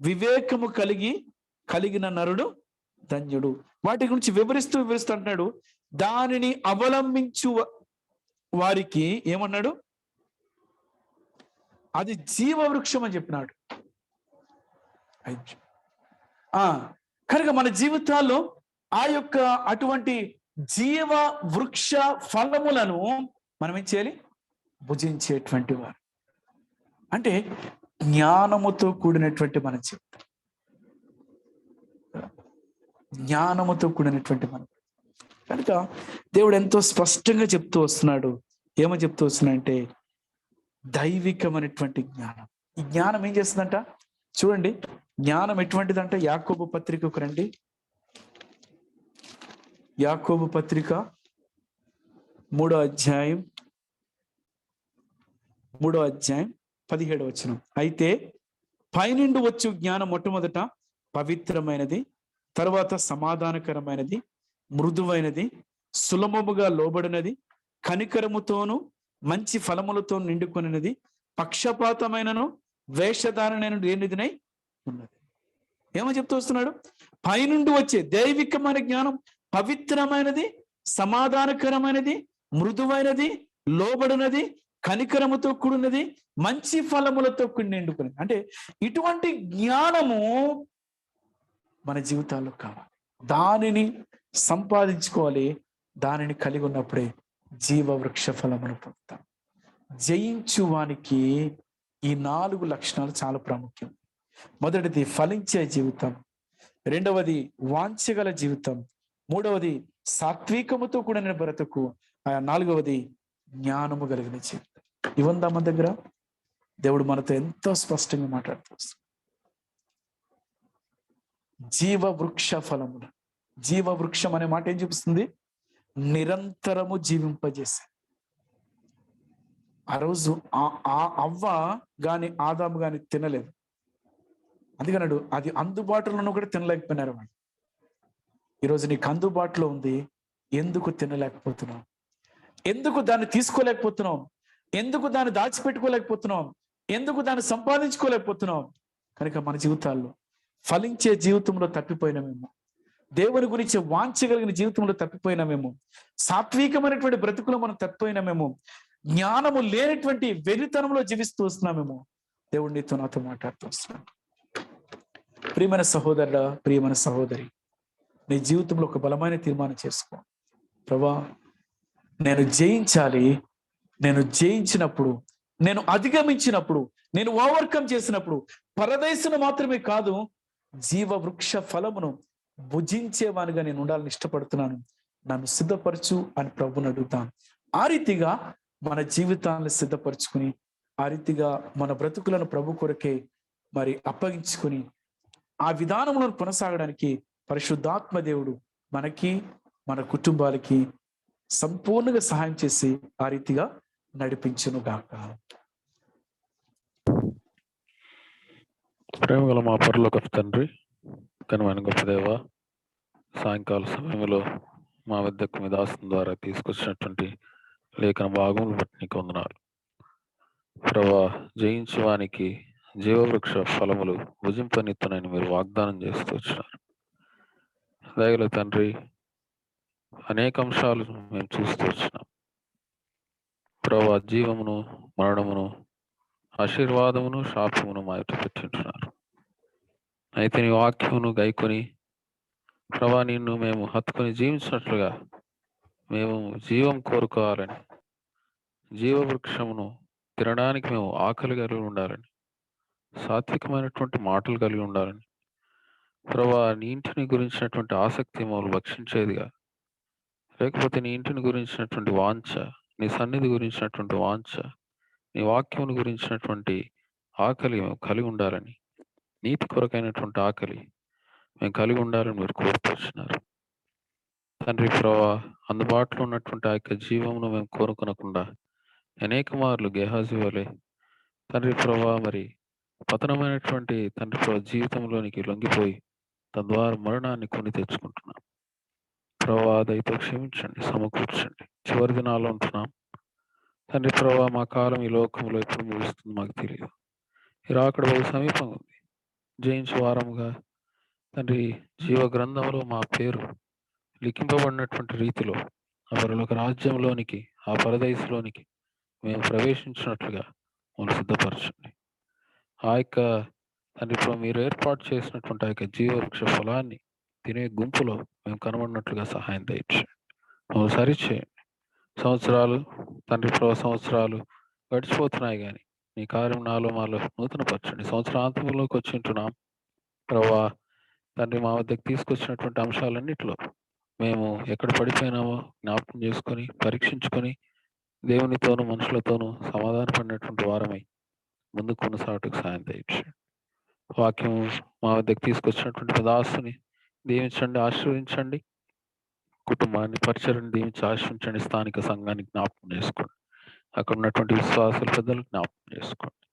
వివేకము కలిగిన నరుడు ధన్యుడు. వాటి గురించి వివరిస్తూ అంటున్నాడు, దానిని అవలంబించు వారికి ఏమన్నాడు, అది జీవ వృక్షం అని చెప్పినాడు. కనుక మన జీవితాల్లో ఆ యొక్క అటువంటి జీవ వృక్ష ఫలములను మనం ఏం చేయాలి, భుజించేటువంటి వారు. అంటే జ్ఞానముతో కూడినటువంటి మన జీవితం, జ్ఞానముతో కూడినటువంటి మనం. కనుక దేవుడు ఎంతో స్పష్టంగా చెప్తూ వస్తున్నాడు. ఏమో చెప్తూ వస్తున్నాడంటే దైవికమైనటువంటి జ్ఞానం. ఈ జ్ఞానం ఏం చేస్తుందంట చూడండి. జ్ఞానం ఎటువంటిదంట, యాకోబు పత్రికకు రండి. యాకోబు పత్రిక 3వ అధ్యాయం 17వ వచనం. అయితే పైనుండి వచ్చు జ్ఞానం మొట్టమొదట పవిత్రమైనది, తర్వాత సమాధానకరమైనది, మృదువైనది, సులభముగా లోబడినది, కనికరముతోను మంచి ఫలములతో నిండుకొనినది, పక్షపాతమైనను వేషధారణైన లేనిదినై ఉన్నది. ఏమో చెప్తూ వస్తున్నాడు, పైనుండి వచ్చే దైవికమైన జ్ఞానం పవిత్రమైనది, సమాధానకరమైనది, మృదువైనది, లోబడినది, కనికరముతో కూడినది, మంచి ఫలములతో నిండుకున్నది. అంటే ఇటువంటి జ్ఞానము మన జీవితాల్లో కావాలి. దానిని సంపాదించుకోవాలి. దానిని కలిగి ఉన్నప్పుడే జీవ వృక్ష ఫలమును పొందుతాం. జయించువానికి ఈ 4 లక్షణాలు చాలా ప్రాముఖ్యం. మొదటిది ఫలించే జీవితం, రెండవది వాంఛగల జీవితం, మూడవది సాత్వికముతో కూడిన బ్రతుకు, 4వది జ్ఞానము కలిగిన జీవితం. ఇవంతా మన దగ్గర దేవుడు మనతో ఎంతో స్పష్టంగా మాట్లాడుతూ జీవ వృక్ష ఫలములు. జీవ వృక్షం అనే మాట ఏం చూపిస్తుంది, నిరంతరము జీవింపజేసే. ఆ రోజు అవ్వ గాని ఆదాము గాని తినలేదు, అందుకన్నాడు అది అందుబాటులో కూడా తినలేకపోయినారు వాళ్ళు. ఈరోజు నీకు అందుబాటులో ఉంది, ఎందుకు తినలేకపోతున్నావు? ఎందుకు దాన్ని తీసుకోలేకపోతున్నాం? ఎందుకు దాన్ని దాచిపెట్టుకోలేకపోతున్నాం? ఎందుకు దాన్ని సంపాదించుకోలేకపోతున్నాం? కనుక మన జీవితాల్లో ఫలించే జీవితంలో తప్పిపోయినామేమో, దేవుని గురించి వాంఛగలిగిన జీవితంలో తప్పిపోయినామేమో, సాత్వికమైనటువంటి బ్రతుకులో మనం తప్పిపోయినామేమో, జ్ఞానము లేనటువంటి వెరితనంలో జీవిస్తూ వస్తున్నామేమో. దేవుడు నీతో నాతో మాట్లాడుతూ వస్తున్నాడు. ప్రియమైన సహోదరుడా, ప్రియమైన సహోదరి, నీ జీవితంలో ఒక బలమైన తీర్మానం చేసుకో. ప్రభా, నేను జయించాలి. నేను జయించినప్పుడు, నేను అధిగమించినప్పుడు, నేను ఓవర్కమ్ చేసినప్పుడు పరదేశును మాత్రమే కాదు, జీవ వృక్ష ఫలమును భుజించేవానిగా నేను ఉండాలని ఇష్టపడుతున్నాను. నన్ను సిద్ధపరచు అని ప్రభుని అడుగుతాను. ఆ రీతిగా మన జీవితాలను సిద్ధపరచుకుని, ఆ రీతిగా మన బ్రతుకులను ప్రభు కొరకే మరి అప్పగించుకుని, ఆ విధానంలో కొనసాగడానికి పరిశుద్ధాత్మ దేవుడు మనకి, మన కుటుంబాలకి సంపూర్ణంగా సహాయం చేసి ఆ రీతిగా నడిపించును గాక. ప్రేమగల మా పరలోకపు తండ్రి, ఘనమైన గొప్ప దేవ, సాయంకాల సమయంలో మా వద్దకు మీ దాసం ద్వారా తీసుకొచ్చినటువంటి లేఖన భాగములు బట్టి నీకు వందనాలు. ప్రభా, జయించువానికి జీవవృక్ష ఫలములు భుజింపనిత్తునని మీరు వాగ్దానం చేస్తూ వచ్చినారు. దయగల తండ్రి, అనేక అంశాలు మేము చూస్తూ వచ్చినాం. ప్రభా, జీవమును, మరణమును, ఆశీర్వాదమును, శాపమును మా ఎదుట పెట్టింటున్నారు. అయితే నీ వాక్యమును గైకొని ప్రభా, నిన్ను మేము హత్తుకొని జీవించినట్లుగా మేము జీవం కోరుకోవాలని, జీవవృక్షమును తినడానికి మేము ఆకలి కలిగి ఉండాలని, సాత్వికమైనటువంటి మాటలు కలిగి ఉండాలని, ప్రభా, నీ ఇంటిని గురించినటువంటి ఆసక్తి మమ్మల్ని భక్షించేదిగా, లేకపోతే నీ ఇంటిని గురించినటువంటి వాంఛ, నీ సన్నిధి గురించినటువంటి వాంఛ, నీ వాక్యమును గురించినటువంటి ఆకలి మేము కలిగి ఉండాలని, నీతి కొరకైనటువంటి ఆకలి మేము కలిగి ఉండాలని మీరు కోరుకొచ్చినారు. తండ్రి ప్రభా, అందుబాటులో ఉన్నటువంటి ఆ యొక్క జీవమును మేము కోరుకొనకుండా అనేక మార్లు గెహాజీ వలె తండ్రి ప్రభా మరి పతనమైనటువంటి తండ్రి ప్రభా జీవితంలోనికి లొంగిపోయి తద్వారా మరణాన్ని కొని తెచ్చుకుంటున్నాం. ప్రభా, దయతో క్షమించండి, సమకూర్చండి. చివరి దినాల్లో ఉంటున్నాం తండ్రి ప్రభా. మా కాలం ఈ లోకంలో ఎప్పుడు ముగుస్తుంది మాకు తెలియదు. ఈ రాకడ బహు సమీపంగా ఉంది. జయించు వారముగా తండ్రి జీవ గ్రంథంలో మా పేరు లిఖింపబడినటువంటి రీతిలో ఆ పరలోక రాజ్యంలోనికి, ఆ పరదేశంలోనికి మేము ప్రవేశించినట్లుగా మమ్మల్ని సిద్ధపరచండి. ఆ యొక్క తండ్రి ప్రభు మీరు ఏర్పాటు చేసినటువంటి ఆ యొక్క జీవవృక్ష ఫలాన్ని తినే గుంపులో మేము కనబడినట్లుగా సహాయం దయచేయండి. మమ్మల్ని సరిచేయండి. సంవత్సరాలు తండ్రి ప్రభు సంవత్సరాలు గడిచిపోతున్నాయి, కానీ నీ కార్యం నాలో మాలో నూతనపరచండి. సంవత్సరాంతంలోకి వచ్చి ఉంటున్నాం ప్రభా. తండ్రి మా వద్దకు తీసుకొచ్చినటువంటి అంశాలన్నింటిలో మేము ఎక్కడ పడిపోయినామో జ్ఞాపకం చేసుకొని, పరీక్షించుకొని, దేవునితోనూ మనుషులతోనూ సమాధాన పడినటువంటి వారమై ముందుకు కొనసాగటకు సాయం దయచేయండి. వాక్యం మా వద్దకు తీసుకొచ్చినటువంటి దాసుని దీవించండి, ఆశీర్వదించండి. కుటుంబాన్ని, పరిచయాన్ని దీవించి ఆశీర్వించండి. స్థానిక సంఘాన్ని జ్ఞాపకం చేసుకోండి. అక్కడ ఉన్నటువంటి విశ్వాసుల పెద్దలు జ్ఞాపకం చేసుకోండి.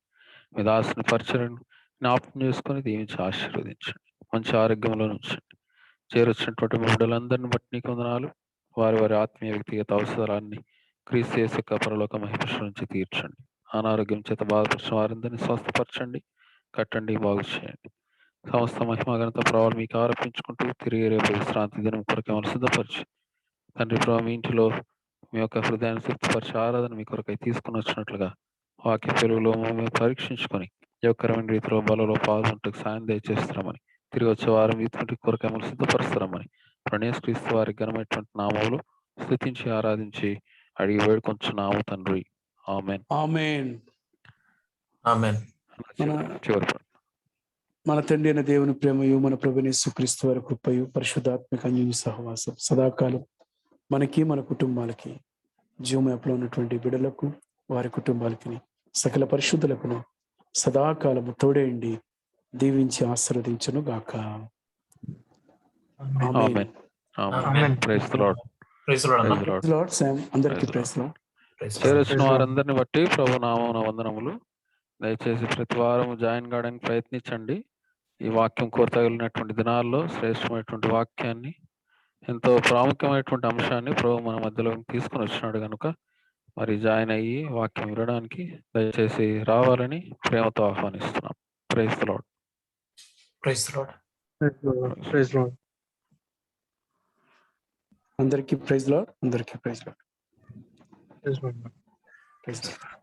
మీ దాసుని పరిచయాన్ని జ్ఞాపకం చేసుకొని దీవించి ఆశీర్వదించండి. మంచి ఆరోగ్యంలో ఉంచండి. చేరొచ్చినటువంటి బిడ్డలందరిని బట్టి నీకు వందనాలు. వారి వారి ఆత్మీయ వ్యక్తిగత అవసరాన్ని క్రీస్తు యేసు యొక్క పరలోక మహిమ నుంచి తీర్చండి. అనారోగ్యం చేత బాధపరిచిన వారందరినీ స్వస్థపరచండి, కట్టండి, బాగు చేయండి. సమస్త మహిమ ఘనత ప్రభావాలు మీకు ఆరోపించుకుంటూ తిరిగి రేపు విశ్రాంతి దినం కొరకు ఏమైనా సిద్ధపరిచి తండ్రి ప్రభావ మీ ఇంటిలో మీ యొక్క హృదయాన్ని తృప్తిపరిచి ఆరాధన మీ కొరకై తీసుకుని వచ్చినట్లుగా వాక్య పెరుగులో మేము పరీక్షించుకొని యోగకరమైన రీతిలో బలలో పాల్గొంటకు సాయం దయచేస్తున్నామని, తిరిగి వచ్చే వారం వీటి కొరకు ఏమైనా సిద్ధపరుస్తామని ప్రణేశ్క్రీస్తు వారి ఘనమైనటువంటి నామములు స్తుతించి ఆరాధించి అడిగి వేడుకొంచున్నాము తండ్రి. ఆమేన్. ఆమేన్. ఆమేన్. చివరి మన తండ్రి అయిన దేవుని ప్రేమయు, మన ప్రభువైన యేసుక్రీస్తు వారి కృపయు, పరిశుద్ధాత్మక అన్యోన్య సహవాసం సదాకాలం మనకి, మన కుటుంబాలకి, జూమ్ యాప్లో ఉన్నటువంటి బిడ్డలకు, వారి కుటుంబాలకి, సకల పరిశుద్ధులకును సదాకాలము తోడేయండి, దీవించి ఆశీర్వదించును గాక. Amen. Amen. Praise the Lord. Praise Lord అన్న. Praise the Lord. Lord Sam అందరికీ ప్రైజ్ లార్డ్. చేరొచ్చిన వారందరిని బట్టి ప్రభు నామమున వందనములు. దయచేసి ప్రతి వారం జాయిన్ కావడానికి ప్రయత్నించండి. ఈ వాక్యం కోరతగిలినటువంటి దినాల్లో శ్రేష్టమైనటువంటి వాక్యాన్ని, ఎంతో ప్రాముఖ్యమైనటువంటి అంశాన్ని ప్రభు మన మధ్యలో తీసుకుని వచ్చినాడు కనుక మరి జాయిన్ అయ్యి వాక్యం వినడానికి దయచేసి రావాలని ప్రేమతో ఆహ్వానిస్తున్నాం. Praise the Lord. Praise Lord. Praise Lord. అందరికీ ప్రైజ్ లార్డ్. అందరికీ praise Lord. Praise Lord. Praise lord.